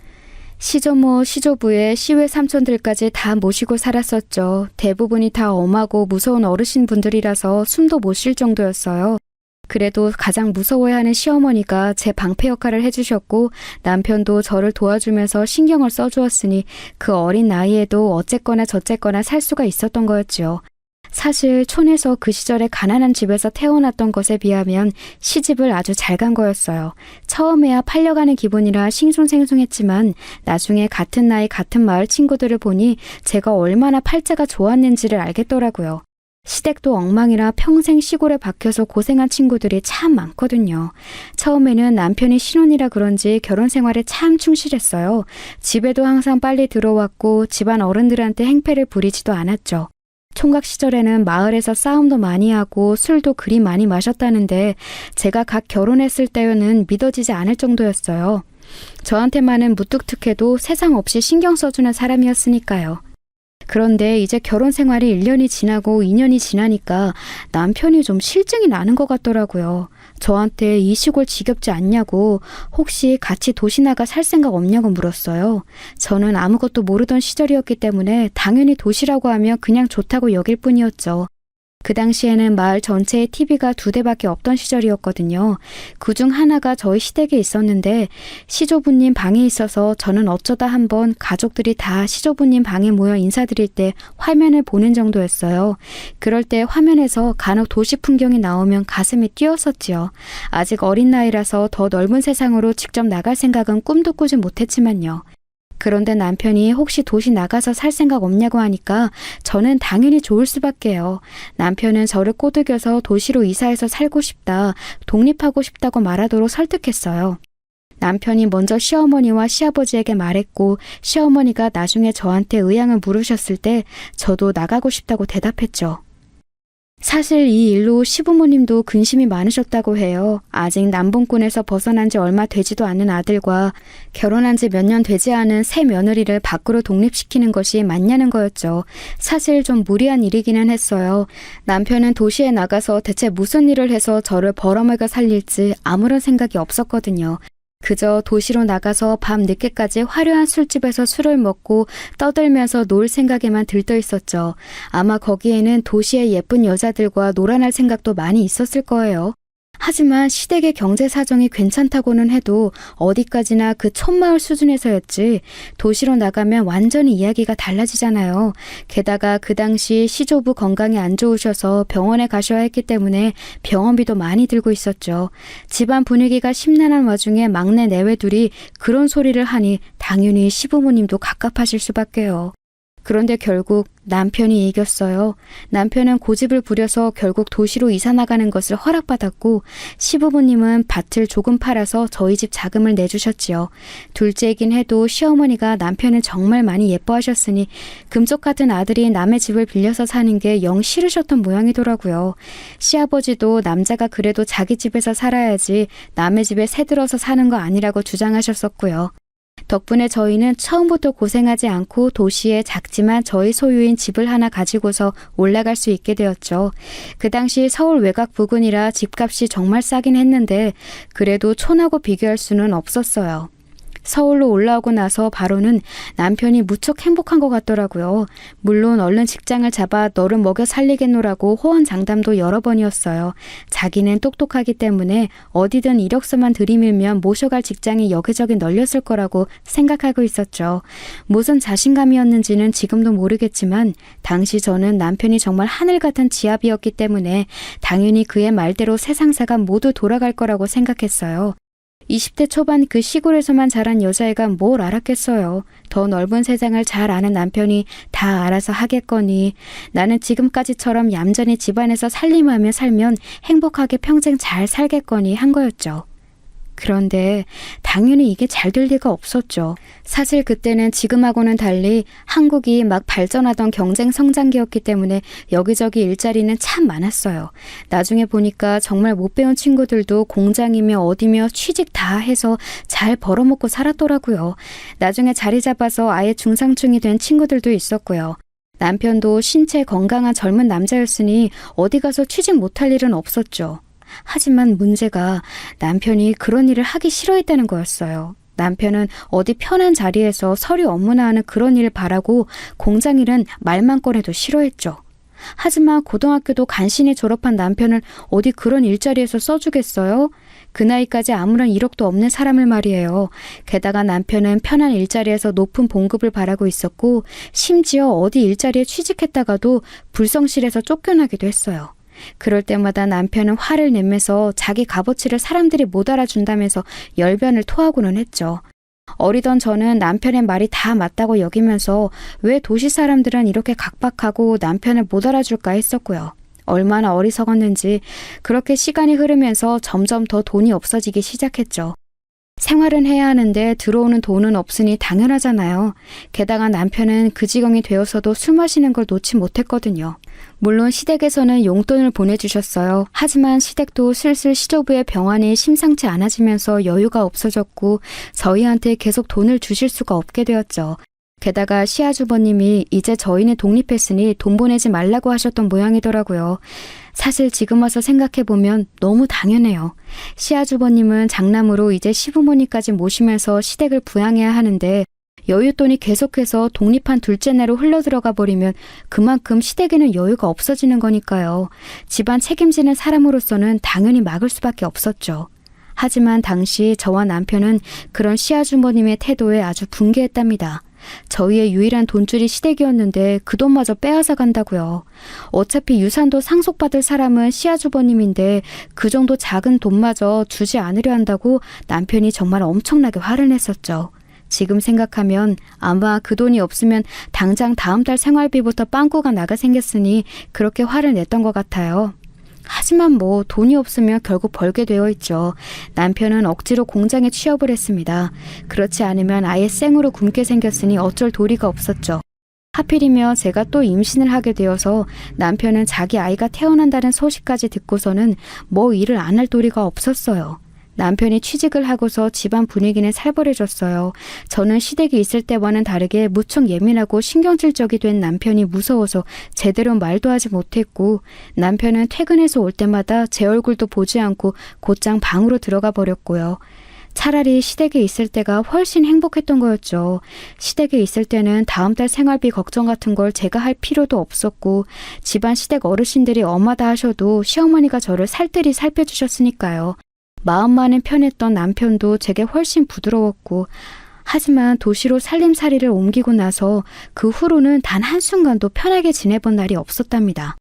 시조모, 시조부에 시외 삼촌들까지 다 모시고 살았었죠. 대부분이 다 엄하고 무서운 어르신분들이라서 숨도 못 쉴 정도였어요. 그래도 가장 무서워해하는 시어머니가 제 방패 역할을 해주셨고 남편도 저를 도와주면서 신경을 써주었으니 그 어린 나이에도 어쨌거나 저쨌거나 살 수가 있었던 거였죠. 사실 촌에서 그 시절에 가난한 집에서 태어났던 것에 비하면 시집을 아주 잘 간 거였어요. 처음에야 팔려가는 기분이라 싱숭생숭했지만 나중에 같은 나이 같은 마을 친구들을 보니 제가 얼마나 팔자가 좋았는지를 알겠더라고요. 시댁도 엉망이라 평생 시골에 박혀서 고생한 친구들이 참 많거든요. 처음에는 남편이 신혼이라 그런지 결혼 생활에 참 충실했어요. 집에도 항상 빨리 들어왔고 집안 어른들한테 행패를 부리지도 않았죠. 총각 시절에는 마을에서 싸움도 많이 하고 술도 그리 많이 마셨다는데 제가 갓 결혼했을 때는 믿어지지 않을 정도였어요. 저한테만은 무뚝뚝해도 세상 없이 신경 써주는 사람이었으니까요. 그런데 이제 결혼 생활이 1년이 지나고 2년이 지나니까 남편이 좀 실증이 나는 것 같더라고요. 저한테 이 시골 지겹지 않냐고, 혹시 같이 도시 나가 살 생각 없냐고 물었어요. 저는 아무것도 모르던 시절이었기 때문에 당연히 도시라고 하면 그냥 좋다고 여길 뿐이었죠. 그 당시에는 마을 전체에 TV가 2대밖에 없던 시절이었거든요. 그중 하나가 저희 시댁에 있었는데 시조부님 방에 있어서 저는 어쩌다 한번 가족들이 다 시조부님 방에 모여 인사드릴 때 화면을 보는 정도였어요. 그럴 때 화면에서 간혹 도시 풍경이 나오면 가슴이 뛰었었지요. 아직 어린 나이라서 더 넓은 세상으로 직접 나갈 생각은 꿈도 꾸지 못했지만요. 그런데 남편이 혹시 도시 나가서 살 생각 없냐고 하니까 저는 당연히 좋을 수밖에요. 남편은 저를 꼬드겨서 도시로 이사해서 살고 싶다, 독립하고 싶다고 말하도록 설득했어요. 남편이 먼저 시어머니와 시아버지에게 말했고 시어머니가 나중에 저한테 의향을 물으셨을 때 저도 나가고 싶다고 대답했죠. 사실 이 일로 시부모님도 근심이 많으셨다고 해요. 아직 남봉꾼에서 벗어난 지 얼마 되지도 않은 아들과 결혼한 지 몇 년 되지 않은 새 며느리를 밖으로 독립시키는 것이 맞냐는 거였죠. 사실 좀 무리한 일이기는 했어요. 남편은 도시에 나가서 대체 무슨 일을 해서 저를 벌어먹여 살릴지 아무런 생각이 없었거든요. 그저 도시로 나가서 밤 늦게까지 화려한 술집에서 술을 먹고 떠들면서 놀 생각에만 들떠 있었죠. 아마 거기에는 도시의 예쁜 여자들과 놀아날 생각도 많이 있었을 거예요. 하지만 시댁의 경제 사정이 괜찮다고는 해도 어디까지나 그 촌마을 수준에서였지 도시로 나가면 완전히 이야기가 달라지잖아요. 게다가 그 당시 시조부 건강이 안 좋으셔서 병원에 가셔야 했기 때문에 병원비도 많이 들고 있었죠. 집안 분위기가 심란한 와중에 막내 내외둘이 그런 소리를 하니 당연히 시부모님도 갑갑하실 수밖에요. 그런데 결국 남편이 이겼어요. 남편은 고집을 부려서 결국 도시로 이사 나가는 것을 허락받았고 시부모님은 밭을 조금 팔아서 저희 집 자금을 내주셨지요. 둘째이긴 해도 시어머니가 남편을 정말 많이 예뻐하셨으니 금쪽 같은 아들이 남의 집을 빌려서 사는 게 영 싫으셨던 모양이더라고요. 시아버지도 남자가 그래도 자기 집에서 살아야지 남의 집에 새들어서 사는 거 아니라고 주장하셨었고요. 덕분에 저희는 처음부터 고생하지 않고 도시에 작지만 저희 소유인 집을 하나 가지고서 올라갈 수 있게 되었죠. 그 당시 서울 외곽 부근이라 집값이 정말 싸긴 했는데 그래도 촌하고 비교할 수는 없었어요. 서울로 올라오고 나서 바로는 남편이 무척 행복한 것 같더라고요. 물론 얼른 직장을 잡아 너를 먹여 살리겠노라고 호언장담도 여러 번이었어요. 자기는 똑똑하기 때문에 어디든 이력서만 들이밀면 모셔갈 직장이 여기저기 널렸을 거라고 생각하고 있었죠. 무슨 자신감이었는지는 지금도 모르겠지만 당시 저는 남편이 정말 하늘 같은 지압이었기 때문에 당연히 그의 말대로 세상사가 모두 돌아갈 거라고 생각했어요. 20대 초반 그 시골에서만 자란 여자애가 뭘 알았겠어요. 더 넓은 세상을 잘 아는 남편이 다 알아서 하겠거니 나는 지금까지처럼 얌전히 집안에서 살림하며 살면 행복하게 평생 잘 살겠거니 한 거였죠. 그런데 당연히 이게 잘 될 리가 없었죠. 사실 그때는 지금하고는 달리 한국이 막 발전하던 경쟁 성장기였기 때문에 여기저기 일자리는 참 많았어요. 나중에 보니까 정말 못 배운 친구들도 공장이며 어디며 취직 다 해서 잘 벌어먹고 살았더라고요. 나중에 자리 잡아서 아예 중상층이 된 친구들도 있었고요. 남편도 신체 건강한 젊은 남자였으니 어디 가서 취직 못할 일은 없었죠. 하지만 문제가 남편이 그런 일을 하기 싫어했다는 거였어요. 남편은 어디 편한 자리에서 서류 업무나 하는 그런 일을 바라고 공장 일은 말만 꺼내도 싫어했죠. 하지만 고등학교도 간신히 졸업한 남편을 어디 그런 일자리에서 써주겠어요? 그 나이까지 아무런 이력도 없는 사람을 말이에요. 게다가 남편은 편한 일자리에서 높은 봉급을 바라고 있었고 심지어 어디 일자리에 취직했다가도 불성실해서 쫓겨나기도 했어요. 그럴 때마다 남편은 화를 내면서 자기 값어치를 사람들이 못 알아준다면서 열변을 토하고는 했죠. 어리던 저는 남편의 말이 다 맞다고 여기면서 왜 도시 사람들은 이렇게 각박하고 남편을 못 알아줄까 했었고요. 얼마나 어리석었는지 그렇게 시간이 흐르면서 점점 더 돈이 없어지기 시작했죠. 생활은 해야 하는데 들어오는 돈은 없으니 당연하잖아요. 게다가 남편은 그 지경이 되어서도 술 마시는 걸 놓지 못했거든요. 물론 시댁에서는 용돈을 보내주셨어요. 하지만 시댁도 슬슬 시조부의 병환이 심상치 않아지면서 여유가 없어졌고 저희한테 계속 돈을 주실 수가 없게 되었죠. 게다가 시아주버님이 이제 저희는 독립했으니 돈 보내지 말라고 하셨던 모양이더라고요. 사실 지금 와서 생각해보면 너무 당연해요. 시아주버님은 장남으로 이제 시부모님까지 모시면서 시댁을 부양해야 하는데 여윳돈이 계속해서 독립한 둘째 내로 흘러들어가 버리면 그만큼 시댁에는 여유가 없어지는 거니까요. 집안 책임지는 사람으로서는 당연히 막을 수밖에 없었죠. 하지만 당시 저와 남편은 그런 시아주버님의 태도에 아주 분개했답니다. 저희의 유일한 돈줄이 시댁이었는데 그 돈마저 빼앗아 간다고요. 어차피 유산도 상속받을 사람은 시아주버님인데 그 정도 작은 돈마저 주지 않으려 한다고 남편이 정말 엄청나게 화를 냈었죠. 지금 생각하면 아마 그 돈이 없으면 당장 다음 달 생활비부터 빵꾸가 나가 생겼으니 그렇게 화를 냈던 것 같아요. 하지만 뭐 돈이 없으면 결국 벌게 되어 있죠. 남편은 억지로 공장에 취업을 했습니다. 그렇지 않으면 아예 생으로 굶게 생겼으니 어쩔 도리가 없었죠. 하필이며 제가 또 임신을 하게 되어서 남편은 자기 아이가 태어난다는 소식까지 듣고서는 뭐 일을 안 할 도리가 없었어요. 남편이 취직을 하고서 집안 분위기는 살벌해졌어요. 저는 시댁이 있을 때와는 다르게 무척 예민하고 신경질적이 된 남편이 무서워서 제대로 말도 하지 못했고 남편은 퇴근해서 올 때마다 제 얼굴도 보지 않고 곧장 방으로 들어가 버렸고요. 차라리 시댁에 있을 때가 훨씬 행복했던 거였죠. 시댁에 있을 때는 다음 달 생활비 걱정 같은 걸 제가 할 필요도 없었고 집안 시댁 어르신들이 엄하다 하셔도 시어머니가 저를 살뜰히 살펴주셨으니까요. 마음만은 편했던 남편도 제게 훨씬 부드러웠고 하지만 도시로 살림살이를 옮기고 나서 그 후로는 단 한순간도 편하게 지내본 날이 없었답니다.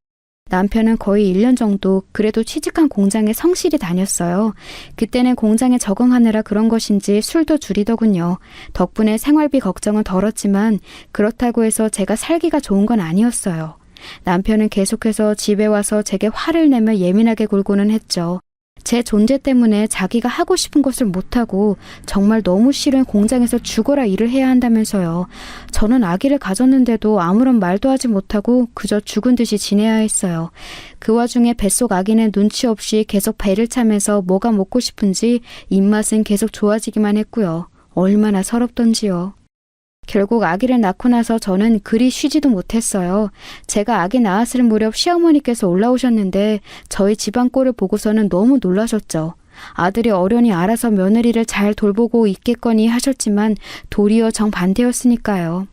남편은 거의 1년 정도 그래도 취직한 공장에 성실히 다녔어요. 그때는 공장에 적응하느라 그런 것인지 술도 줄이더군요. 덕분에 생활비 걱정은 덜었지만 그렇다고 해서 제가 살기가 좋은 건 아니었어요. 남편은 계속해서 집에 와서 제게 화를 내며 예민하게 굴고는 했죠. 제 존재 때문에 자기가 하고 싶은 것을 못하고 정말 너무 싫은 공장에서 죽어라 일을 해야 한다면서요. 저는 아기를 가졌는데도 아무런 말도 하지 못하고 그저 죽은 듯이 지내야 했어요. 그 와중에 뱃속 아기는 눈치 없이 계속 배를 차면서 뭐가 먹고 싶은지 입맛은 계속 좋아지기만 했고요. 얼마나 서럽던지요. 결국 아기를 낳고 나서 저는 그리 쉬지도 못했어요. 제가 아기 낳았을 무렵 시어머니께서 올라오셨는데 저희 집안 꼴을 보고서는 너무 놀라셨죠. 아들이 어련히 알아서 며느리를 잘 돌보고 있겠거니 하셨지만 도리어 정반대였으니까요.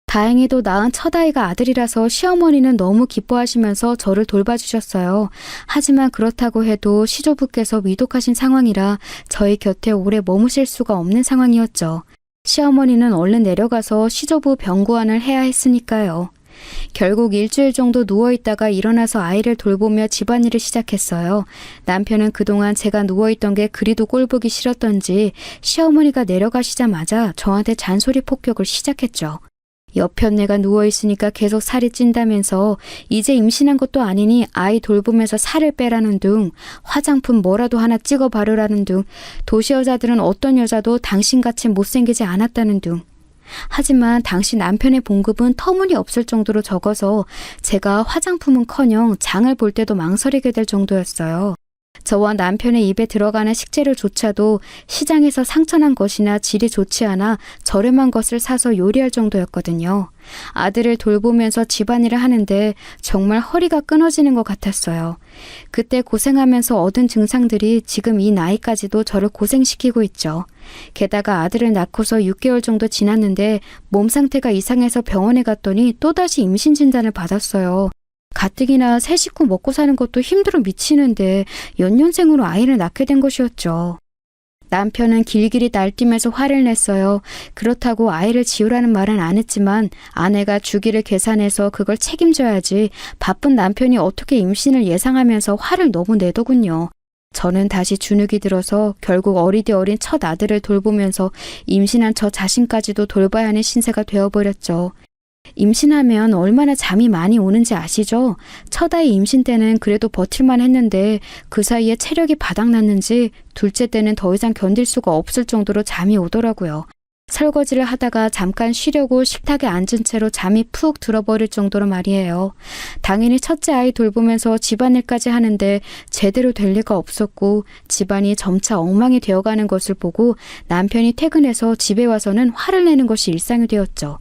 다행히도 낳은 첫 아이가 아들이라서 시어머니는 너무 기뻐하시면서 저를 돌봐주셨어요. 하지만 그렇다고 해도 시조부께서 위독하신 상황이라 저희 곁에 오래 머무실 수가 없는 상황이었죠. 시어머니는 얼른 내려가서 시조부 병구안을 해야 했으니까요. 결국 일주일 정도 누워있다가 일어나서 아이를 돌보며 집안일을 시작했어요. 남편은 그동안 제가 누워있던 게 그리도 꼴보기 싫었던지 시어머니가 내려가시자마자 저한테 잔소리 폭격을 시작했죠. 옆편 내가 누워있으니까 계속 살이 찐다면서 이제 임신한 것도 아니니 아이 돌보면서 살을 빼라는 둥, 화장품 뭐라도 하나 찍어 바르라는 둥, 도시 여자들은 어떤 여자도 당신같이 못생기지 않았다는 둥. 하지만 당시 남편의 봉급은 터무니없을 정도로 적어서 제가 화장품은커녕 장을 볼 때도 망설이게 될 정도였어요. 저와 남편의 입에 들어가는 식재료조차도 시장에서 상처난 것이나 질이 좋지 않아 저렴한 것을 사서 요리할 정도였거든요. 아들을 돌보면서 집안일을 하는데 정말 허리가 끊어지는 것 같았어요. 그때 고생하면서 얻은 증상들이 지금 이 나이까지도 저를 고생시키고 있죠. 게다가 아들을 낳고서 6개월 정도 지났는데 몸 상태가 이상해서 병원에 갔더니 또다시 임신 진단을 받았어요. 가뜩이나 새 식구 먹고 사는 것도 힘들어 미치는데 연년생으로 아이를 낳게 된 것이었죠. 남편은 길길이 날뛰면서 화를 냈어요. 그렇다고 아이를 지우라는 말은 안 했지만 아내가 주기를 계산해서 그걸 책임져야지 바쁜 남편이 어떻게 임신을 예상하면서 화를 너무 내더군요. 저는 다시 주눅이 들어서 결국 어리디 어린 첫 아들을 돌보면서 임신한 저 자신까지도 돌봐야 하는 신세가 되어버렸죠. 임신하면 얼마나 잠이 많이 오는지 아시죠? 첫 아이 임신 때는 그래도 버틸만 했는데 그 사이에 체력이 바닥났는지 둘째 때는 더 이상 견딜 수가 없을 정도로 잠이 오더라고요. 설거지를 하다가 잠깐 쉬려고 식탁에 앉은 채로 잠이 푹 들어버릴 정도로 말이에요. 당연히 첫째 아이 돌보면서 집안일까지 하는데 제대로 될 리가 없었고 집안이 점차 엉망이 되어가는 것을 보고 남편이 퇴근해서 집에 와서는 화를 내는 것이 일상이 되었죠.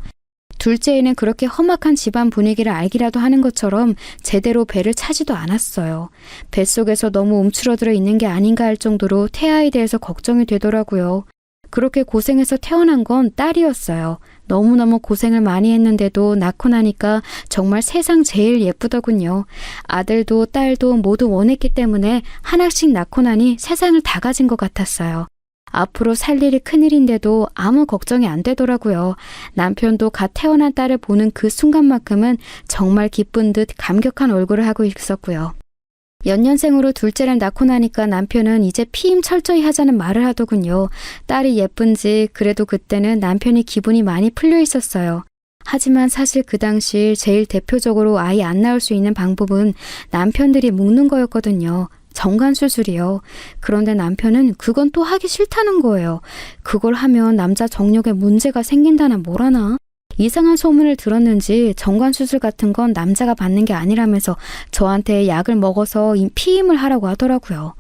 둘째에는 그렇게 험악한 집안 분위기를 알기라도 하는 것처럼 제대로 배를 차지도 않았어요. 뱃속에서 너무 움츠러들어 있는 게 아닌가 할 정도로 태아에 대해서 걱정이 되더라고요. 그렇게 고생해서 태어난 건 딸이었어요. 너무너무 고생을 많이 했는데도 낳고 나니까 정말 세상 제일 예쁘더군요. 아들도 딸도 모두 원했기 때문에 하나씩 낳고 나니 세상을 다 가진 것 같았어요. 앞으로 살 일이 큰일인데도 아무 걱정이 안 되더라고요. 남편도 갓 태어난 딸을 보는 그 순간만큼은 정말 기쁜 듯 감격한 얼굴을 하고 있었고요. 연년생으로 둘째를 낳고 나니까 남편은 이제 피임 철저히 하자는 말을 하더군요. 딸이 예쁜지 그래도 그때는 남편이 기분이 많이 풀려 있었어요. 하지만 사실 그 당시 제일 대표적으로 아이 안 낳을 수 있는 방법은 남편들이 묶는 거였거든요. 정관수술이요. 그런데 남편은 그건 또 하기 싫다는 거예요. 그걸 하면 남자 정력에 문제가 생긴다나 뭐라나. 이상한 소문을 들었는지 정관수술 같은 건 남자가 받는 게 아니라면서 저한테 약을 먹어서 피임을 하라고 하더라고요.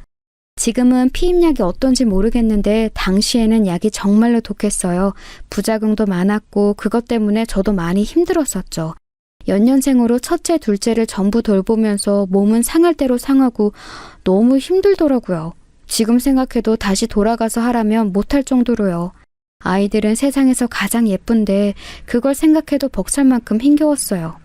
지금은 피임약이 어떤지 모르겠는데 당시에는 약이 정말로 독했어요. 부작용도 많았고 그것 때문에 저도 많이 힘들었었죠. 연년생으로 첫째, 둘째를 전부 돌보면서 몸은 상할 대로 상하고 너무 힘들더라고요. 지금 생각해도 다시 돌아가서 하라면 못할 정도로요. 아이들은 세상에서 가장 예쁜데 그걸 생각해도 벅찰 만큼 힘겨웠어요.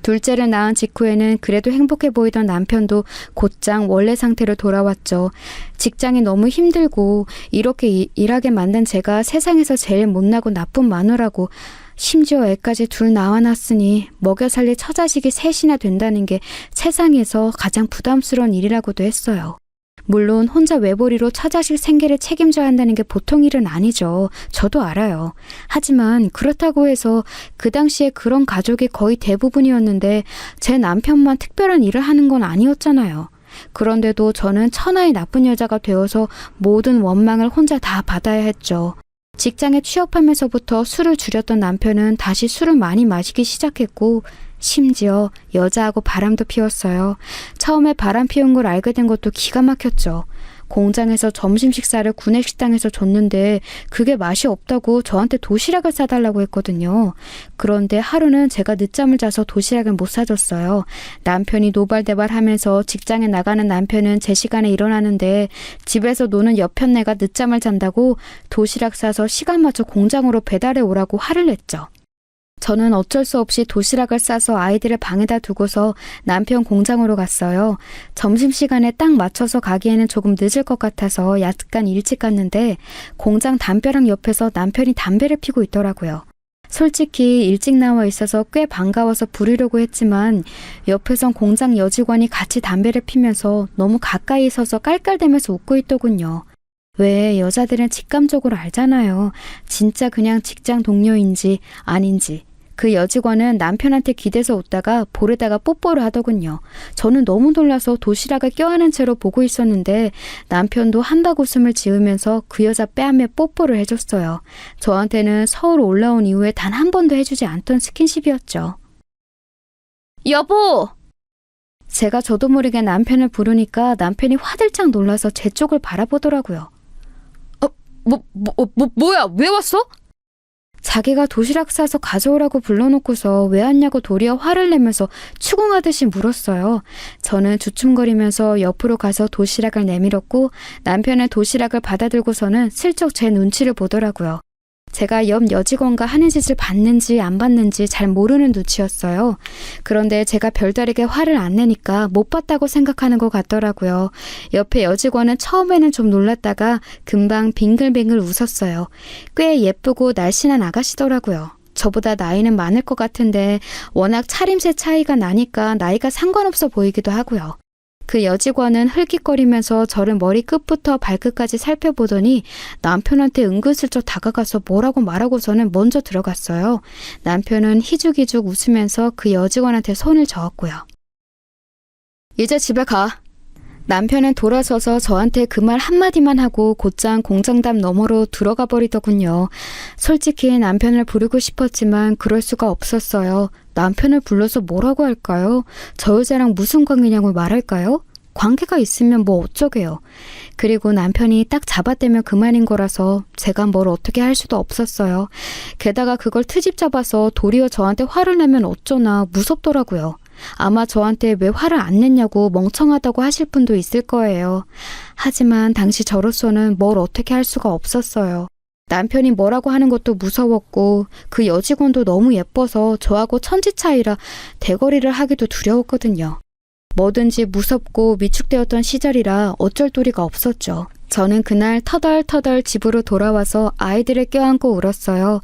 둘째를 낳은 직후에는 그래도 행복해 보이던 남편도 곧장 원래 상태로 돌아왔죠. 직장이 너무 힘들고 이렇게 일하게 만든 제가 세상에서 제일 못나고 나쁜 마누라고 심지어 애까지 둘 낳아놨으니 먹여 살릴 처자식이 셋이나 된다는 게 세상에서 가장 부담스러운 일이라고도 했어요. 물론 혼자 외벌이로 처자식 생계를 책임져야 한다는 게 보통 일은 아니죠. 저도 알아요. 하지만 그렇다고 해서 그 당시에 그런 가족이 거의 대부분이었는데 제 남편만 특별한 일을 하는 건 아니었잖아요. 그런데도 저는 천하의 나쁜 여자가 되어서 모든 원망을 혼자 다 받아야 했죠. 직장에 취업하면서부터 술을 줄였던 남편은 다시 술을 많이 마시기 시작했고 심지어 여자하고 바람도 피웠어요. 처음에 바람 피운 걸 알게 된 것도 기가 막혔죠. 공장에서 점심 식사를 구내식당에서 줬는데 그게 맛이 없다고 저한테 도시락을 싸달라고 했거든요. 그런데 하루는 제가 늦잠을 자서 도시락을 못 사줬어요. 남편이 노발대발하면서 직장에 나가는 남편은 제 시간에 일어나는데 집에서 노는 여편네가 늦잠을 잔다고 도시락 싸서 시간 맞춰 공장으로 배달해 오라고 화를 냈죠. 저는 어쩔 수 없이 도시락을 싸서 아이들을 방에다 두고서 남편 공장으로 갔어요. 점심시간에 딱 맞춰서 가기에는 조금 늦을 것 같아서 약간 일찍 갔는데 공장 담벼락 옆에서 남편이 담배를 피고 있더라고요. 솔직히 일찍 나와 있어서 꽤 반가워서 부르려고 했지만 옆에선 공장 여직원이 같이 담배를 피면서 너무 가까이 서서 깔깔대면서 웃고 있더군요. 왜 여자들은 직감적으로 알잖아요. 진짜 그냥 직장 동료인지 아닌지. 그 여직원은 남편한테 기대서 웃다가 볼에다가 뽀뽀를 하더군요. 저는 너무 놀라서 도시락을 껴안은 채로 보고 있었는데 남편도 한박 웃음을 지으면서 그 여자 뺨에 뽀뽀를 해줬어요. 저한테는 서울 올라온 이후에 단 한 번도 해주지 않던 스킨십이었죠. 여보! 제가 저도 모르게 남편을 부르니까 남편이 화들짝 놀라서 제 쪽을 바라보더라고요. 뭐야? 왜 왔어? 자기가 도시락 싸서 가져오라고 불러놓고서 왜 왔냐고 도리어 화를 내면서 추궁하듯이 물었어요. 저는 주춤거리면서 옆으로 가서 도시락을 내밀었고 남편은 도시락을 받아들고서는 슬쩍 제 눈치를 보더라고요. 제가 옆 여직원과 하는 짓을 봤는지 안 봤는지 잘 모르는 눈치였어요. 그런데 제가 별다르게 화를 안 내니까 못 봤다고 생각하는 것 같더라고요. 옆에 여직원은 처음에는 좀 놀랐다가 금방 빙글빙글 웃었어요. 꽤 예쁘고 날씬한 아가씨더라고요. 저보다 나이는 많을 것 같은데 워낙 차림새 차이가 나니까 나이가 상관없어 보이기도 하고요. 그 여직원은 흘깃거리면서 저를 머리 끝부터 발끝까지 살펴보더니 남편한테 은근슬쩍 다가가서 뭐라고 말하고서는 먼저 들어갔어요. 남편은 희죽희죽 웃으면서 그 여직원한테 손을 저었고요. 이제 집에 가. 남편은 돌아서서 저한테 그 말 한마디만 하고 곧장 공장담 너머로 들어가 버리더군요. 솔직히 남편을 부르고 싶었지만 그럴 수가 없었어요. 남편을 불러서 뭐라고 할까요? 저 여자랑 무슨 관계냐고 말할까요? 관계가 있으면 뭐 어쩌게요. 그리고 남편이 딱 잡아떼면 그만인 거라서 제가 뭘 어떻게 할 수도 없었어요. 게다가 그걸 트집 잡아서 도리어 저한테 화를 내면 어쩌나 무섭더라고요. 아마 저한테 왜 화를 안 냈냐고 멍청하다고 하실 분도 있을 거예요. 하지만 당시 저로서는 뭘 어떻게 할 수가 없었어요. 남편이 뭐라고 하는 것도 무서웠고 그 여직원도 너무 예뻐서 저하고 천지 차이라 대거리를 하기도 두려웠거든요. 뭐든지 무섭고 위축되었던 시절이라 어쩔 도리가 없었죠. 저는 그날 터덜터덜 집으로 돌아와서 아이들을 껴안고 울었어요.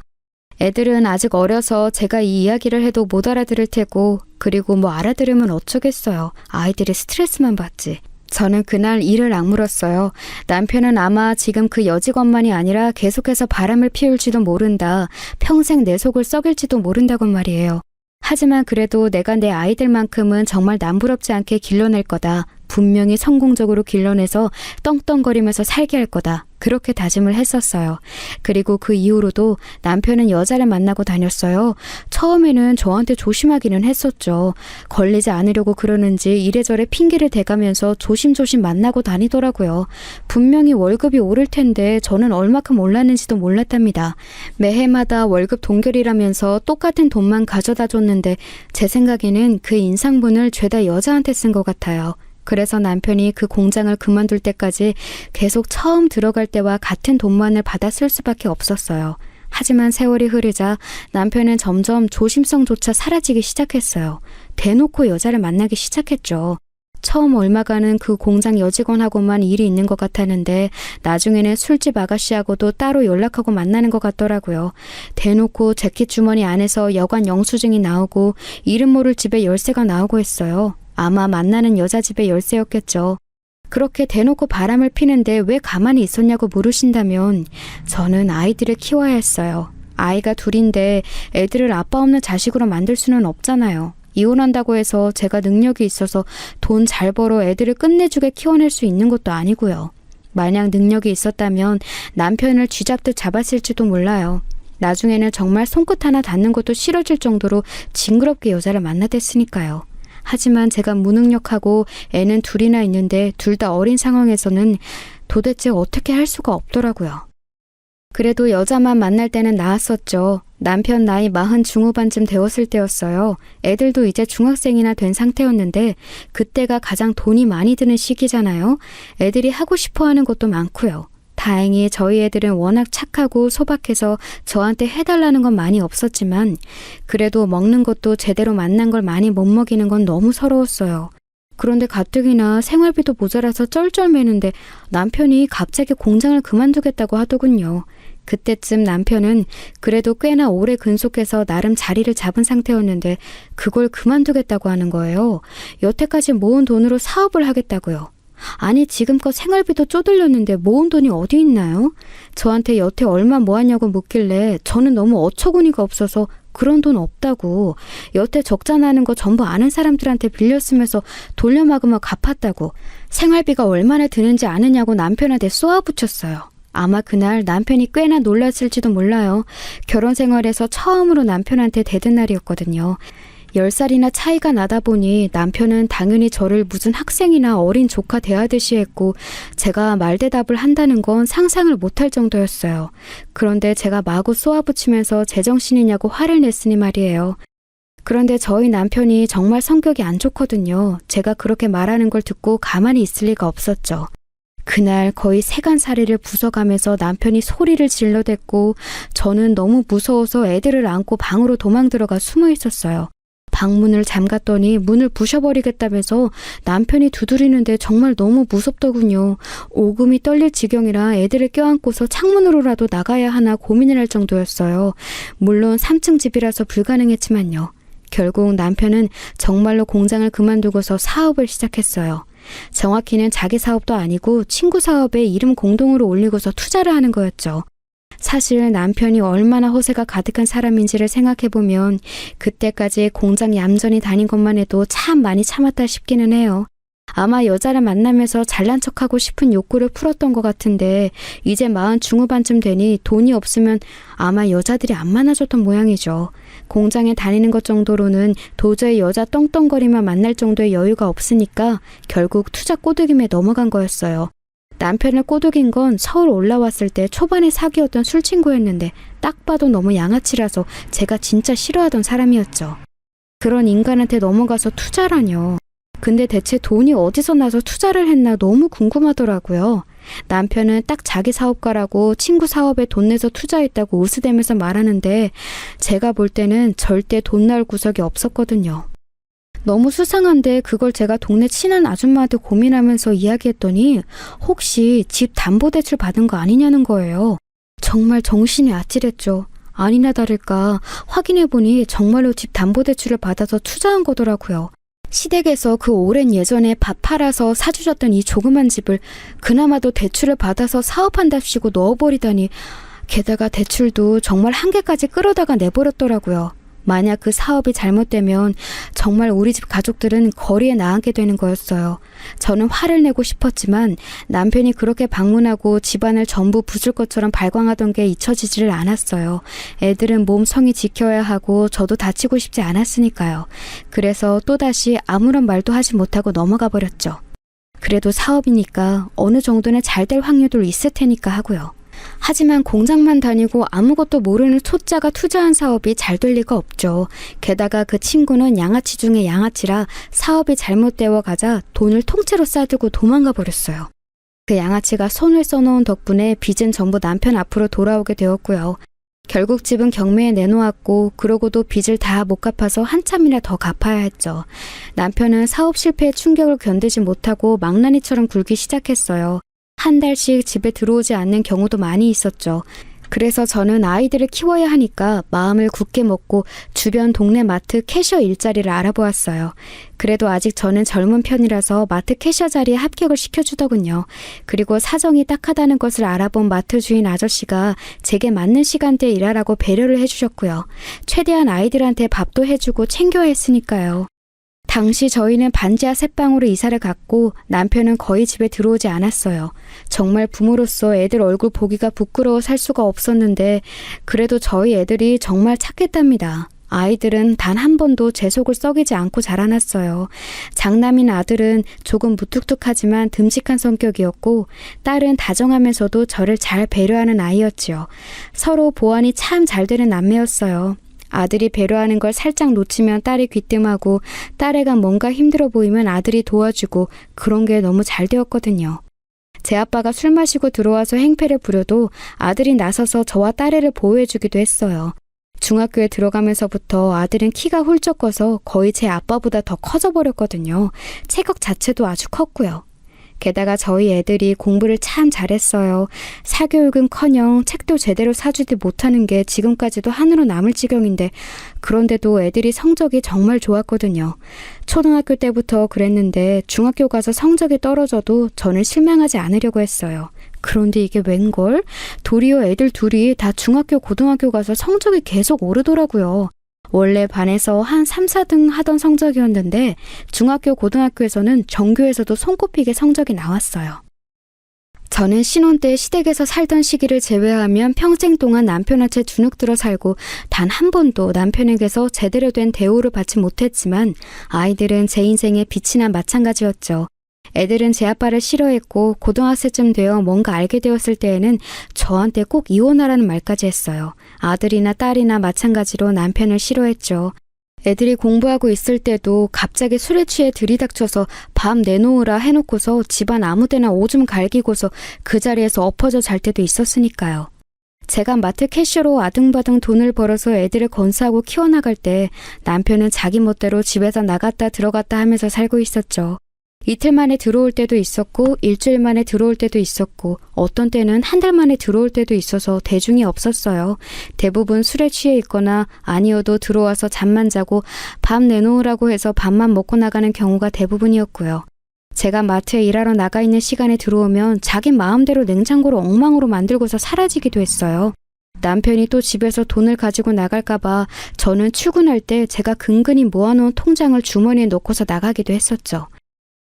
애들은 아직 어려서 제가 이 이야기를 해도 못 알아들을 테고 그리고 뭐 알아들으면 어쩌겠어요. 아이들이 스트레스만 받지. 저는 그날 이를 악물었어요. 남편은 아마 지금 그 여직원만이 아니라 계속해서 바람을 피울지도 모른다. 평생 내 속을 썩일지도 모른다고 말이에요. 하지만 그래도 내가 내 아이들만큼은 정말 남부럽지 않게 길러낼 거다. 분명히 성공적으로 길러내서 떵떵거리면서 살게 할 거다. 그렇게 다짐을 했었어요. 그리고 그 이후로도 남편은 여자를 만나고 다녔어요. 처음에는 저한테 조심하기는 했었죠. 걸리지 않으려고 그러는지 이래저래 핑계를 대가면서 조심조심 만나고 다니더라고요. 분명히 월급이 오를 텐데 저는 얼마큼 올랐는지도 몰랐답니다. 매해마다 월급 동결이라면서 똑같은 돈만 가져다 줬는데 제 생각에는 그 인상분을 죄다 여자한테 쓴 것 같아요. 그래서 남편이 그 공장을 그만둘 때까지 계속 처음 들어갈 때와 같은 돈만을 받아 쓸 수밖에 없었어요. 하지만 세월이 흐르자 남편은 점점 조심성조차 사라지기 시작했어요. 대놓고 여자를 만나기 시작했죠. 처음 얼마간은 그 공장 여직원하고만 일이 있는 것 같았는데 나중에는 술집 아가씨하고도 따로 연락하고 만나는 것 같더라고요. 대놓고 재킷 주머니 안에서 여관 영수증이 나오고 이름 모를 집에 열쇠가 나오고 했어요. 아마 만나는 여자 집의 열쇠였겠죠. 그렇게 대놓고 바람을 피는데 왜 가만히 있었냐고 물으신다면 저는 아이들을 키워야 했어요. 아이가 둘인데 애들을 아빠 없는 자식으로 만들 수는 없잖아요. 이혼한다고 해서 제가 능력이 있어서 돈 잘 벌어 애들을 끝내주게 키워낼 수 있는 것도 아니고요. 만약 능력이 있었다면 남편을 쥐잡듯 잡았을지도 몰라요. 나중에는 정말 손끝 하나 닿는 것도 싫어질 정도로 징그럽게 여자를 만나댔으니까요. 하지만 제가 무능력하고 애는 둘이나 있는데 둘 다 어린 상황에서는 도대체 어떻게 할 수가 없더라고요. 그래도 여자만 만날 때는 나았었죠. 남편 나이 40 중후반쯤 되었을 때였어요. 애들도 이제 중학생이나 된 상태였는데 그때가 가장 돈이 많이 드는 시기잖아요. 애들이 하고 싶어 하는 것도 많고요. 다행히 저희 애들은 워낙 착하고 소박해서 저한테 해달라는 건 많이 없었지만 그래도 먹는 것도 제대로 맛난 걸 많이 못 먹이는 건 너무 서러웠어요. 그런데 가뜩이나 생활비도 모자라서 쩔쩔매는데 남편이 갑자기 공장을 그만두겠다고 하더군요. 그때쯤 남편은 그래도 꽤나 오래 근속해서 나름 자리를 잡은 상태였는데 그걸 그만두겠다고 하는 거예요. 여태까지 모은 돈으로 사업을 하겠다고요. 아니 지금껏 생활비도 쪼들렸는데 모은 돈이 어디 있나요? 저한테 여태 얼마 모았냐고 묻길래 저는 너무 어처구니가 없어서 그런 돈 없다고, 여태 적자 나는 거 전부 아는 사람들한테 빌렸으면서 돌려막으며 갚았다고, 생활비가 얼마나 드는지 아느냐고 남편한테 쏘아붙였어요. 아마 그날 남편이 꽤나 놀랐을지도 몰라요. 결혼 생활에서 처음으로 남편한테 대든 날이었거든요. 10살이나 차이가 나다 보니 남편은 당연히 저를 무슨 학생이나 어린 조카 대하듯이 했고 제가 말대답을 한다는 건 상상을 못할 정도였어요. 그런데 제가 마구 쏘아붙이면서 제정신이냐고 화를 냈으니 말이에요. 그런데 저희 남편이 정말 성격이 안 좋거든요. 제가 그렇게 말하는 걸 듣고 가만히 있을 리가 없었죠. 그날 거의 세간살이를 부숴가면서 남편이 소리를 질러댔고 저는 너무 무서워서 애들을 안고 방으로 도망 들어가 숨어 있었어요. 방문을 잠갔더니 문을 부셔버리겠다면서 남편이 두드리는데 정말 너무 무섭더군요. 오금이 떨릴 지경이라 애들을 껴안고서 창문으로라도 나가야 하나 고민을 할 정도였어요. 물론 3층 집이라서 불가능했지만요. 결국 남편은 정말로 공장을 그만두고서 사업을 시작했어요. 정확히는 자기 사업도 아니고 친구 사업에 이름 공동으로 올리고서 투자를 하는 거였죠. 사실 남편이 얼마나 허세가 가득한 사람인지를 생각해보면 그때까지 공장 얌전히 다닌 것만 해도 참 많이 참았다 싶기는 해요. 아마 여자를 만나면서 잘난 척하고 싶은 욕구를 풀었던 것 같은데 이제 40 중후반쯤 되니 돈이 없으면 아마 여자들이 안 많아졌던 모양이죠. 공장에 다니는 것 정도로는 도저히 여자 떵떵거리만 만날 정도의 여유가 없으니까 결국 투자 꼬드김에 넘어간 거였어요. 남편을 꼬드긴 건 서울 올라왔을 때 초반에 사귀었던 술친구였는데 딱 봐도 너무 양아치라서 제가 진짜 싫어하던 사람이었죠. 그런 인간한테 넘어가서 투자라뇨. 근데 대체 돈이 어디서 나서 투자를 했나 너무 궁금하더라고요. 남편은 딱 자기 사업가라고 친구 사업에 돈 내서 투자했다고 으스대면서 말하는데 제가 볼 때는 절대 돈 나올 구석이 없었거든요. 너무 수상한데 그걸 제가 동네 친한 아줌마한테 고민하면서 이야기했더니 혹시 집 담보대출 받은 거 아니냐는 거예요. 정말 정신이 아찔했죠. 아니나 다를까 확인해보니 정말로 집 담보대출을 받아서 투자한 거더라고요. 시댁에서 그 오랜 예전에 밥 팔아서 사주셨던 이 조그만 집을 그나마도 대출을 받아서 사업한답시고 넣어버리다니 게다가 대출도 정말 한계까지 끌어다가 내버렸더라고요. 만약 그 사업이 잘못되면 정말 우리 집 가족들은 거리에 나가게 되는 거였어요. 저는 화를 내고 싶었지만 남편이 그렇게 방문하고 집안을 전부 부술 것처럼 발광하던 게 잊혀지지를 않았어요. 애들은 몸 성이 지켜야 하고 저도 다치고 싶지 않았으니까요. 그래서 또다시 아무런 말도 하지 못하고 넘어가 버렸죠. 그래도 사업이니까 어느 정도는 잘 될 확률도 있을 테니까 하고요. 하지만 공장만 다니고 아무것도 모르는 초짜가 투자한 사업이 잘 될 리가 없죠. 게다가 그 친구는 양아치 중에 양아치라 사업이 잘못되어 가자 돈을 통째로 싸들고 도망가 버렸어요. 그 양아치가 손을 써놓은 덕분에 빚은 전부 남편 앞으로 돌아오게 되었고요. 결국 집은 경매에 내놓았고 그러고도 빚을 다 못 갚아서 한참이나 더 갚아야 했죠. 남편은 사업 실패의 충격을 견디지 못하고 망나니처럼 굴기 시작했어요. 한 달씩 집에 들어오지 않는 경우도 많이 있었죠. 그래서 저는 아이들을 키워야 하니까 마음을 굳게 먹고 주변 동네 마트 캐셔 일자리를 알아보았어요. 그래도 아직 저는 젊은 편이라서 마트 캐셔 자리에 합격을 시켜주더군요. 그리고 사정이 딱하다는 것을 알아본 마트 주인 아저씨가 제게 맞는 시간대에 일하라고 배려를 해주셨고요. 최대한 아이들한테 밥도 해주고 챙겨야 했으니까요. 당시 저희는 반지하 셋방으로 이사를 갔고 남편은 거의 집에 들어오지 않았어요. 정말 부모로서 애들 얼굴 보기가 부끄러워 살 수가 없었는데 그래도 저희 애들이 정말 착했답니다. 아이들은 단 한 번도 제 속을 썩이지 않고 자라났어요. 장남인 아들은 조금 무뚝뚝하지만 듬직한 성격이었고 딸은 다정하면서도 저를 잘 배려하는 아이였지요. 서로 보완이 참 잘 되는 남매였어요. 아들이 배려하는 걸 살짝 놓치면 딸이 귀뜸하고 딸애가 뭔가 힘들어 보이면 아들이 도와주고 그런 게 너무 잘 되었거든요. 제 아빠가 술 마시고 들어와서 행패를 부려도 아들이 나서서 저와 딸애를 보호해주기도 했어요. 중학교에 들어가면서부터 아들은 키가 훌쩍 커서 거의 제 아빠보다 더 커져버렸거든요. 체격 자체도 아주 컸고요. 게다가 저희 애들이 공부를 참 잘했어요. 사교육은커녕 책도 제대로 사주지 못하는 게 지금까지도 한으로 남을 지경인데 그런데도 애들이 성적이 정말 좋았거든요. 초등학교 때부터 그랬는데 중학교 가서 성적이 떨어져도 저는 실망하지 않으려고 했어요. 그런데 이게 웬걸? 도리어 애들 둘이 다 중학교, 고등학교 가서 성적이 계속 오르더라고요. 원래 반에서 한 3, 4등 하던 성적이었는데 중학교, 고등학교에서는 전교에서도 손꼽히게 성적이 나왔어요. 저는 신혼 때 시댁에서 살던 시기를 제외하면 평생 동안 남편한테 주눅들어 살고 단 한 번도 남편에게서 제대로 된 대우를 받지 못했지만 아이들은 제 인생의 빛이 난 마찬가지였죠. 애들은 제 아빠를 싫어했고 고등학생쯤 되어 뭔가 알게 되었을 때에는 저한테 꼭 이혼하라는 말까지 했어요. 아들이나 딸이나 마찬가지로 남편을 싫어했죠. 애들이 공부하고 있을 때도 갑자기 술에 취해 들이닥쳐서 밤 내놓으라 해놓고서 집안 아무데나 오줌 갈기고서 그 자리에서 엎어져 잘 때도 있었으니까요. 제가 마트 캐셔로 아등바등 돈을 벌어서 애들을 건사하고 키워나갈 때 남편은 자기 멋대로 집에서 나갔다 들어갔다 하면서 살고 있었죠. 이틀 만에 들어올 때도 있었고 일주일 만에 들어올 때도 있었고 어떤 때는 한 달 만에 들어올 때도 있어서 대중이 없었어요. 대부분 술에 취해 있거나 아니어도 들어와서 잠만 자고 밥 내놓으라고 해서 밥만 먹고 나가는 경우가 대부분이었고요. 제가 마트에 일하러 나가 있는 시간에 들어오면 자기 마음대로 냉장고를 엉망으로 만들고서 사라지기도 했어요. 남편이 또 집에서 돈을 가지고 나갈까봐 저는 출근할 때 제가 근근히 모아놓은 통장을 주머니에 넣고서 나가기도 했었죠.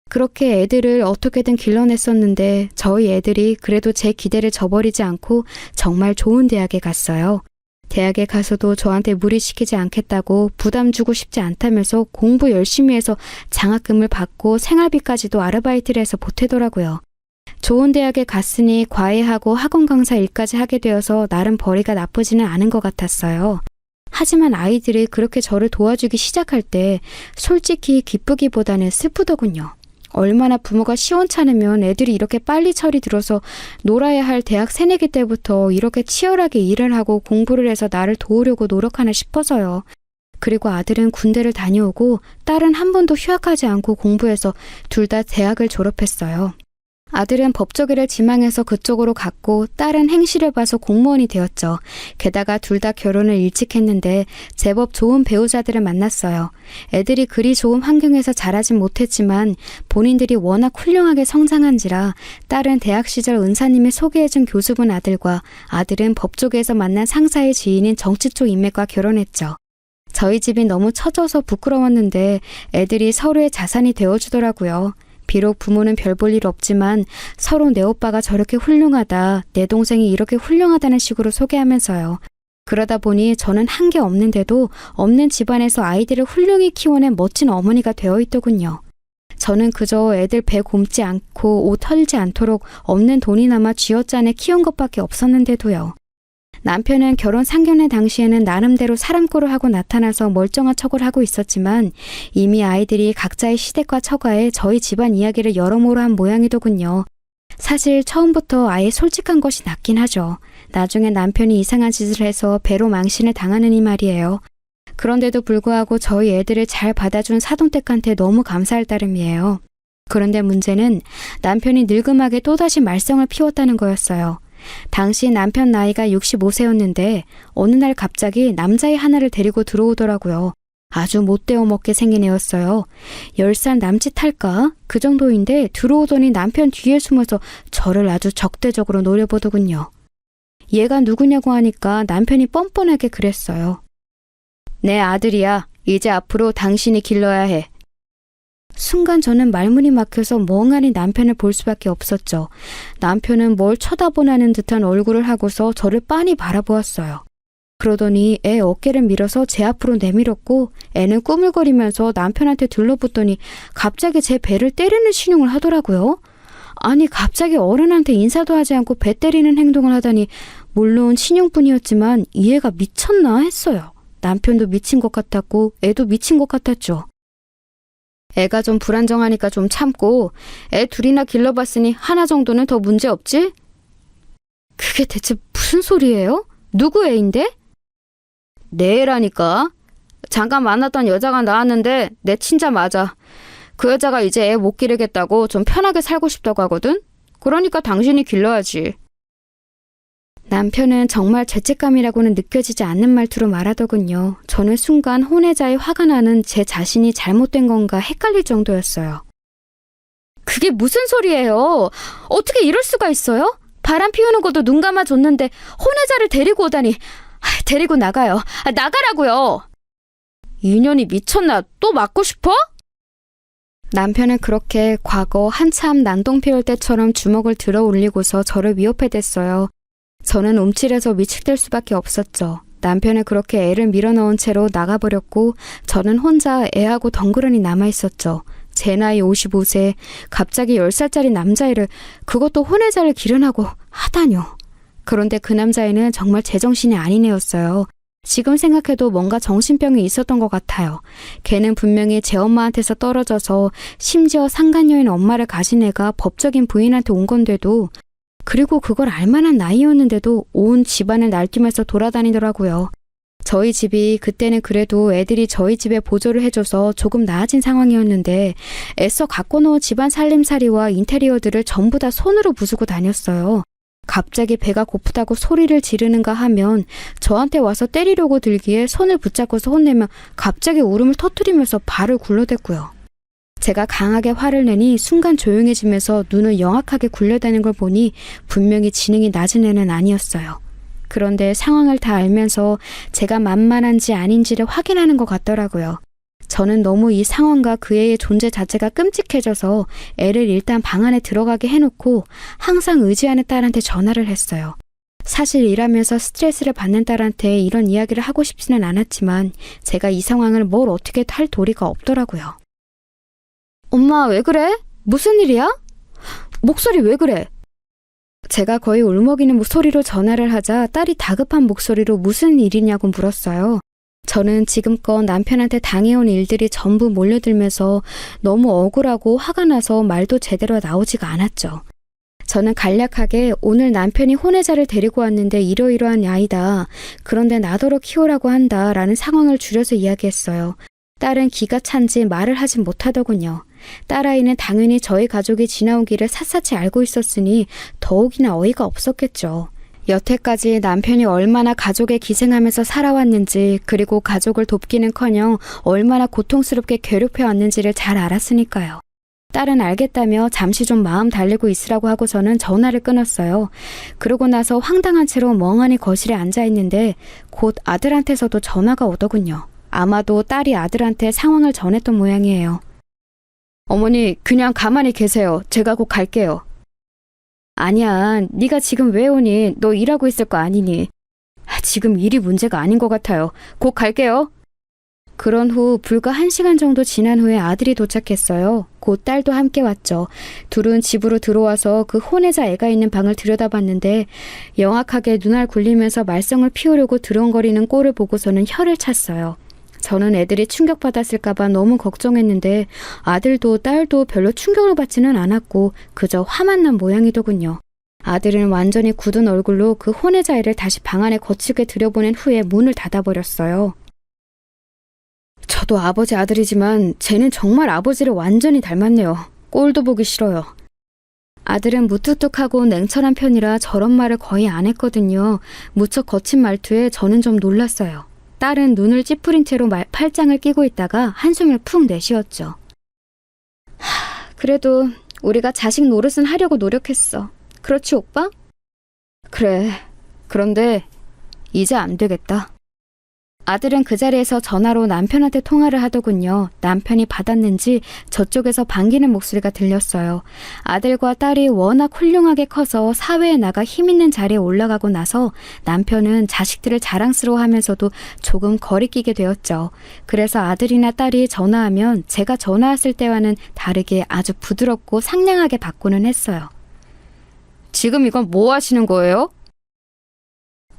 그렇게 애들을 어떻게든 길러냈었는데 저희 애들이 그래도 제 기대를 저버리지 않고 정말 좋은 대학에 갔어요. 대학에 가서도 저한테 무리시키지 않겠다고 부담 주고 싶지 않다면서 공부 열심히 해서 장학금을 받고 생활비까지도 아르바이트를 해서 보태더라고요. 좋은 대학에 갔으니 과외하고 학원 강사 일까지 하게 되어서 나름 벌이가 나쁘지는 않은 것 같았어요. 하지만 아이들이 그렇게 저를 도와주기 시작할 때 솔직히 기쁘기보다는 슬프더군요. 얼마나 부모가 시원찮으면 애들이 이렇게 빨리 철이 들어서 놀아야 할 대학 새내기 때부터 이렇게 치열하게 일을 하고 공부를 해서 나를 도우려고 노력하나 싶어서요. 그리고 아들은 군대를 다녀오고 딸은 한 번도 휴학하지 않고 공부해서 둘 다 대학을 졸업했어요. 아들은 법조계를 지망해서 그쪽으로 갔고 딸은 행시를 봐서 공무원이 되었죠. 게다가 둘 다 결혼을 일찍 했는데 제법 좋은 배우자들을 만났어요. 애들이 그리 좋은 환경에서 자라진 못했지만 본인들이 워낙 훌륭하게 성장한지라 딸은 대학 시절 은사님이 소개해준 교수분 아들과 아들은 법조계에서 만난 상사의 지인인 정치 쪽 인맥과 결혼했죠. 저희 집이 너무 처져서 부끄러웠는데 애들이 서로의 자산이 되어주더라고요. 비록 부모는 별 볼 일 없지만 서로 내 오빠가 저렇게 훌륭하다, 내 동생이 이렇게 훌륭하다는 식으로 소개하면서요. 그러다 보니 저는 한 게 없는데도 없는 집안에서 아이들을 훌륭히 키워낸 멋진 어머니가 되어 있더군요. 저는 그저 애들 배 굼지 않고 옷 헐지 않도록 없는 돈이나마 쥐어짜내 키운 것밖에 없었는데도요. 남편은 결혼 상견례 당시에는 나름대로 사람꼴을 하고 나타나서 멀쩡한 척을 하고 있었지만 이미 아이들이 각자의 시댁과 처가에 저희 집안 이야기를 여러모로 한 모양이더군요. 사실 처음부터 아예 솔직한 것이 낫긴 하죠. 나중에 남편이 이상한 짓을 해서 배로 망신을 당하느니 말이에요. 그런데도 불구하고 저희 애들을 잘 받아준 사돈댁한테 너무 감사할 따름이에요. 그런데 문제는 남편이 늙음하게 또다시 말썽을 피웠다는 거였어요. 당시 남편 나이가 65세였는데 어느 날 갑자기 남자애 하나를 데리고 들어오더라고요. 아주 못되어 먹게 생긴 애였어요. 10살 남짓할까? 그 정도인데 들어오더니 남편 뒤에 숨어서 저를 아주 적대적으로 노려보더군요. 얘가 누구냐고 하니까 남편이 뻔뻔하게 그랬어요. 내 아들이야. 이제 앞으로 당신이 길러야 해. 순간 저는 말문이 막혀서 멍하니 남편을 볼 수밖에 없었죠. 남편은 뭘 쳐다보라는 듯한 얼굴을 하고서 저를 빤히 바라보았어요. 그러더니 애 어깨를 밀어서 제 앞으로 내밀었고 애는 꾸물거리면서 남편한테 둘러붙더니 갑자기 제 배를 때리는 신용을 하더라고요. 아니 갑자기 어른한테 인사도 하지 않고 배 때리는 행동을 하다니 물론 신용뿐이었지만 이 애가 미쳤나 했어요. 남편도 미친 것 같았고 애도 미친 것 같았죠. 애가 좀 불안정하니까 좀 참고 애 둘이나 길러봤으니 하나 정도는 더 문제 없지? 그게 대체 무슨 소리예요? 누구 애인데? 내 애라니까. 잠깐 만났던 여자가 나왔는데 내 친자 맞아. 그 여자가 이제 애 못 기르겠다고 좀 편하게 살고 싶다고 하거든? 그러니까 당신이 길러야지. 남편은 정말 죄책감이라고는 느껴지지 않는 말투로 말하더군요. 저는 순간 혼외자의 화가 나는 제 자신이 잘못된 건가 헷갈릴 정도였어요. 그게 무슨 소리예요? 어떻게 이럴 수가 있어요? 바람 피우는 것도 눈 감아줬는데 혼외자를 데리고 오다니. 데리고 나가요. 나가라고요. 인연이 미쳤나? 또 맞고 싶어? 남편은 그렇게 과거 한참 난동 피울 때처럼 주먹을 들어 올리고서 저를 위협해댔어요. 저는 움찔해서 위축될 수밖에 없었죠. 남편은 그렇게 애를 밀어넣은 채로 나가버렸고 저는 혼자 애하고 덩그러니 남아있었죠. 제 나이 55세, 갑자기 10살짜리 남자애를, 그것도 혼외자를 기른하고 하다뇨. 그런데 그 남자애는 정말 제정신이 아닌 애였어요. 지금 생각해도 뭔가 정신병이 있었던 것 같아요. 걔는 분명히 제 엄마한테서 떨어져서 심지어 상간녀인 엄마를 가진 애가 법적인 부인한테 온 건데도, 그리고 그걸 알만한 나이였는데도 온 집안을 날뛰면서 돌아다니더라고요. 저희 집이 그때는 그래도 애들이 저희 집에 보조를 해줘서 조금 나아진 상황이었는데 애써 갖고 놓은 집안 살림살이와 인테리어들을 전부 다 손으로 부수고 다녔어요. 갑자기 배가 고프다고 소리를 지르는가 하면 저한테 와서 때리려고 들기에 손을 붙잡고서 혼내면 갑자기 울음을 터뜨리면서 발을 굴러댔고요. 제가 강하게 화를 내니 순간 조용해지면서 눈을 영악하게 굴려대는 걸 보니 분명히 지능이 낮은 애는 아니었어요. 그런데 상황을 다 알면서 제가 만만한지 아닌지를 확인하는 것 같더라고요. 저는 너무 이 상황과 그 애의 존재 자체가 끔찍해져서 애를 일단 방 안에 들어가게 해놓고 항상 의지하는 딸한테 전화를 했어요. 사실 일하면서 스트레스를 받는 딸한테 이런 이야기를 하고 싶지는 않았지만 제가 이 상황을 뭘 어떻게 할 도리가 없더라고요. 엄마, 왜 그래? 무슨 일이야? 목소리 왜 그래? 제가 거의 울먹이는 목소리로 전화를 하자 딸이 다급한 목소리로 무슨 일이냐고 물었어요. 저는 지금껏 남편한테 당해온 일들이 전부 몰려들면서 너무 억울하고 화가 나서 말도 제대로 나오지가 않았죠. 저는 간략하게 오늘 남편이 혼외자를 데리고 왔는데 이러이러한 아이다. 그런데 나더러 키우라고 한다. 라는 상황을 줄여서 이야기했어요. 딸은 기가 찬지 말을 하진 못하더군요. 딸아이는 당연히 저희 가족이 지나온 길을 샅샅이 알고 있었으니 더욱이나 어이가 없었겠죠. 여태까지 남편이 얼마나 가족에 기생하면서 살아왔는지 그리고 가족을 돕기는커녕 얼마나 고통스럽게 괴롭혀왔는지를 잘 알았으니까요. 딸은 알겠다며 잠시 좀 마음 달래고 있으라고 하고서는 전화를 끊었어요. 그러고 나서 황당한 채로 멍하니 거실에 앉아있는데 곧 아들한테서도 전화가 오더군요. 아마도 딸이 아들한테 상황을 전했던 모양이에요. 어머니, 그냥 가만히 계세요. 제가 곧 갈게요. 아니야, 네가 지금 왜 오니? 너 일하고 있을 거 아니니? 지금 일이 문제가 아닌 것 같아요. 곧 갈게요. 그런 후 불과 1시간 정도 지난 후에 아들이 도착했어요. 곧 딸도 함께 왔죠. 둘은 집으로 들어와서 그 혼외자 애가 있는 방을 들여다봤는데 영악하게 눈알 굴리면서 말썽을 피우려고 드렁거리는 꼴을 보고서는 혀를 찼어요. 저는 애들이 충격받았을까봐 너무 걱정했는데 아들도 딸도 별로 충격을 받지는 않았고 그저 화만 난 모양이더군요. 아들은 완전히 굳은 얼굴로 그 혼외자 애를 다시 방 안에 거칠게 들여보낸 후에 문을 닫아버렸어요. 저도 아버지 아들이지만 쟤는 정말 아버지를 완전히 닮았네요. 꼴도 보기 싫어요. 아들은 무뚝뚝하고 냉철한 편이라 저런 말을 거의 안 했거든요. 무척 거친 말투에 저는 좀 놀랐어요. 딸은 눈을 찌푸린 채로 팔짱을 끼고 있다가 한숨을 푹 내쉬었죠. 그래도 우리가 자식 노릇은 하려고 노력했어. 그렇지, 오빠? 그래. 그런데 이제 안 되겠다. 아들은 그 자리에서 전화로 남편한테 통화를 하더군요. 남편이 받았는지 저쪽에서 반기는 목소리가 들렸어요. 아들과 딸이 워낙 훌륭하게 커서 사회에 나가 힘있는 자리에 올라가고 나서 남편은 자식들을 자랑스러워하면서도 조금 거리끼게 되었죠. 그래서 아들이나 딸이 전화하면 제가 전화했을 때와는 다르게 아주 부드럽고 상냥하게 받고는 했어요. 지금 이건 뭐 하시는 거예요?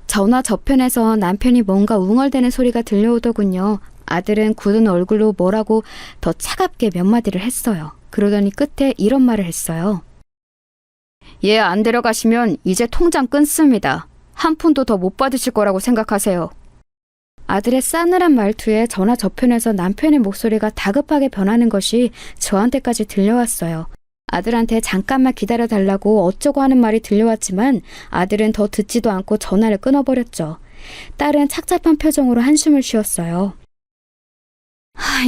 전화 저편에서 남편이 뭔가 웅얼대는 소리가 들려오더군요. 아들은 굳은 얼굴로 뭐라고 더 차갑게 몇 마디를 했어요. 그러더니 끝에 이런 말을 했어요. 얘 안 데려가시면 이제 통장 끊습니다. 한 푼도 더 못 받으실 거라고 생각하세요. 아들의 싸늘한 말투에 전화 저편에서 남편의 목소리가 다급하게 변하는 것이 저한테까지 들려왔어요. 아들한테 잠깐만 기다려달라고 어쩌고 하는 말이 들려왔지만 아들은 더 듣지도 않고 전화를 끊어버렸죠. 딸은 착잡한 표정으로 한숨을 쉬었어요.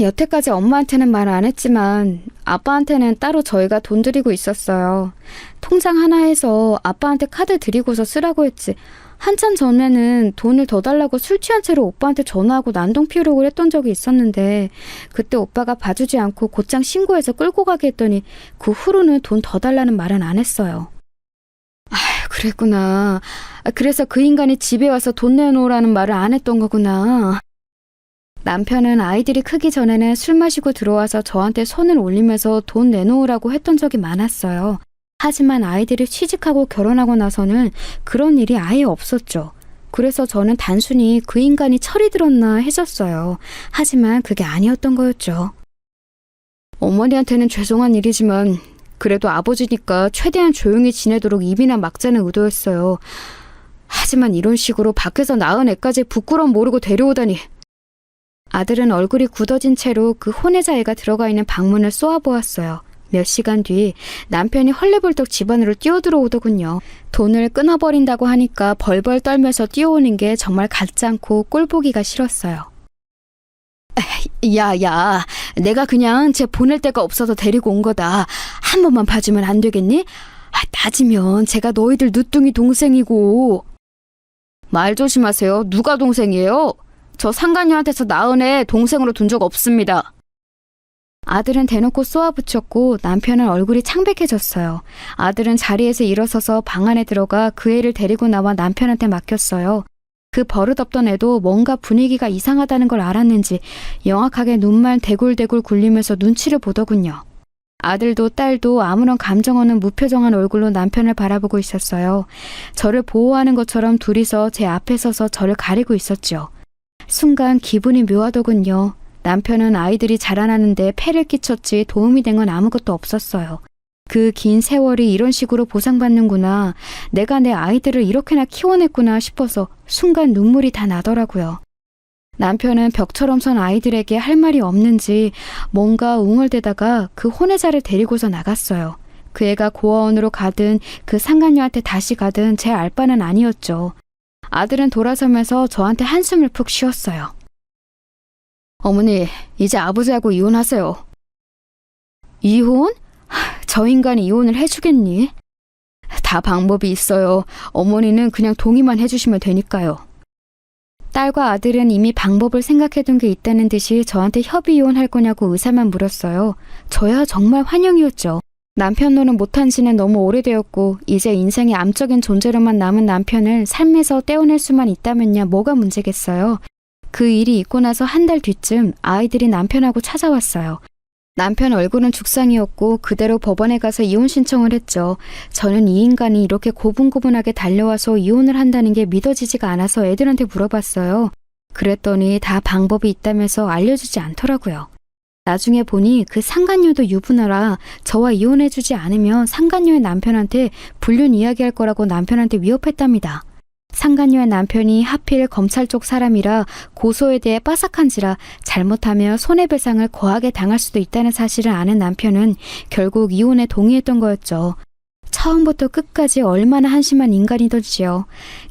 여태까지 엄마한테는 말 안 했지만 아빠한테는 따로 저희가 돈 드리고 있었어요. 통장 하나에서 아빠한테 카드 드리고서 쓰라고 했지. 한참 전에는 돈을 더 달라고 술 취한 채로 오빠한테 전화하고 난동 피우려고 했던 적이 있었는데 그때 오빠가 봐주지 않고 곧장 신고해서 끌고 가게 했더니 그 후로는 돈 더 달라는 말은 안 했어요. 그랬구나. 그래서 그 인간이 집에 와서 돈 내놓으라는 말을 안 했던 거구나. 남편은 아이들이 크기 전에는 술 마시고 들어와서 저한테 손을 올리면서 돈 내놓으라고 했던 적이 많았어요. 하지만 아이들이 취직하고 결혼하고 나서는 그런 일이 아예 없었죠. 그래서 저는 단순히 그 인간이 철이 들었나 했었어요. 하지만 그게 아니었던 거였죠. 어머니한테는 죄송한 일이지만 그래도 아버지니까 최대한 조용히 지내도록 입이나 막자는 의도였어요. 하지만 이런 식으로 밖에서 낳은 애까지 부끄러움 모르고 데려오다니. 아들은 얼굴이 굳어진 채로 그 혼외자 애가 들어가 있는 방문을 쏘아보았어요. 몇 시간 뒤 남편이 헐레벌떡 집 안으로 뛰어들어오더군요. 돈을 끊어버린다고 하니까 벌벌 떨면서 뛰어오는 게 정말 같지 않고 꼴보기가 싫었어요. 야, 내가 그냥 쟤 보낼 데가 없어서 데리고 온 거다. 한 번만 봐주면 안 되겠니? 따지면 제가 너희들 늦둥이 동생이고. 말 조심하세요. 누가 동생이에요? 저 상간녀한테서 낳은 애 동생으로 둔 적 없습니다. 아들은 대놓고 쏘아붙였고 남편은 얼굴이 창백해졌어요. 아들은 자리에서 일어서서 방 안에 들어가 그 애를 데리고 나와 남편한테 맡겼어요. 그 버릇없던 애도 뭔가 분위기가 이상하다는 걸 알았는지 영악하게 눈만 대굴대굴 굴리면서 눈치를 보더군요. 아들도 딸도 아무런 감정 없는 무표정한 얼굴로 남편을 바라보고 있었어요. 저를 보호하는 것처럼 둘이서 제 앞에 서서 저를 가리고 있었죠. 순간 기분이 묘하더군요. 남편은 아이들이 자라나는데 폐를 끼쳤지 도움이 된 건 아무것도 없었어요. 그 긴 세월이 이런 식으로 보상받는구나. 내가 내 아이들을 이렇게나 키워냈구나 싶어서 순간 눈물이 다 나더라고요. 남편은 벽처럼 선 아이들에게 할 말이 없는지 뭔가 웅얼대다가 그 혼외자를 데리고서 나갔어요. 그 애가 고아원으로 가든 그 상간녀한테 다시 가든 제 알 바는 아니었죠. 아들은 돌아서면서 저한테 한숨을 푹 쉬었어요. 어머니, 이제 아버지하고 이혼하세요. 이혼? 저 인간이 이혼을 해주겠니? 다 방법이 있어요. 어머니는 그냥 동의만 해주시면 되니까요. 딸과 아들은 이미 방법을 생각해둔 게 있다는 듯이 저한테 협의 이혼할 거냐고 의사만 물었어요. 저야 정말 환영이었죠. 남편 노릇 못한 지는 너무 오래되었고 이제 인생의 암적인 존재로만 남은 남편을 삶에서 떼어낼 수만 있다면야 뭐가 문제겠어요. 그 일이 있고 나서 한 달 뒤쯤 아이들이 남편하고 찾아왔어요. 남편 얼굴은 죽상이었고 그대로 법원에 가서 이혼 신청을 했죠. 저는 이 인간이 이렇게 고분고분하게 달려와서 이혼을 한다는 게 믿어지지가 않아서 애들한테 물어봤어요. 그랬더니 다 방법이 있다면서 알려주지 않더라고요. 나중에 보니 그 상간녀도 유부녀라 저와 이혼해주지 않으면 상간녀의 남편한테 불륜 이야기할 거라고 남편한테 위협했답니다. 상간녀의 남편이 하필 검찰 쪽 사람이라 고소에 대해 빠삭한지라 잘못하면 손해배상을 거하게 당할 수도 있다는 사실을 아는 남편은 결국 이혼에 동의했던 거였죠. 처음부터 끝까지 얼마나 한심한 인간이던지요.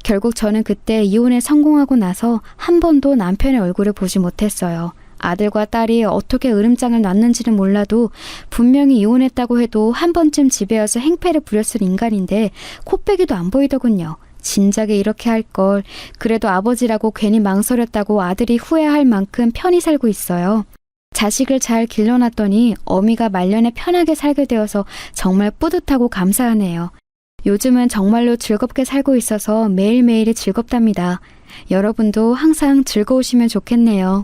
결국 저는 그때 이혼에 성공하고 나서 한 번도 남편의 얼굴을 보지 못했어요. 아들과 딸이 어떻게 으름장을 놨는지는 몰라도 분명히 이혼했다고 해도 한 번쯤 집에 와서 행패를 부렸을 인간인데 코빼기도 안 보이더군요. 진작에 이렇게 할 걸. 그래도 아버지라고 괜히 망설였다고 아들이 후회할 만큼 편히 살고 있어요. 자식을 잘 길러놨더니 어미가 말년에 편하게 살게 되어서 정말 뿌듯하고 감사하네요. 요즘은 정말로 즐겁게 살고 있어서 매일매일이 즐겁답니다. 여러분도 항상 즐거우시면 좋겠네요.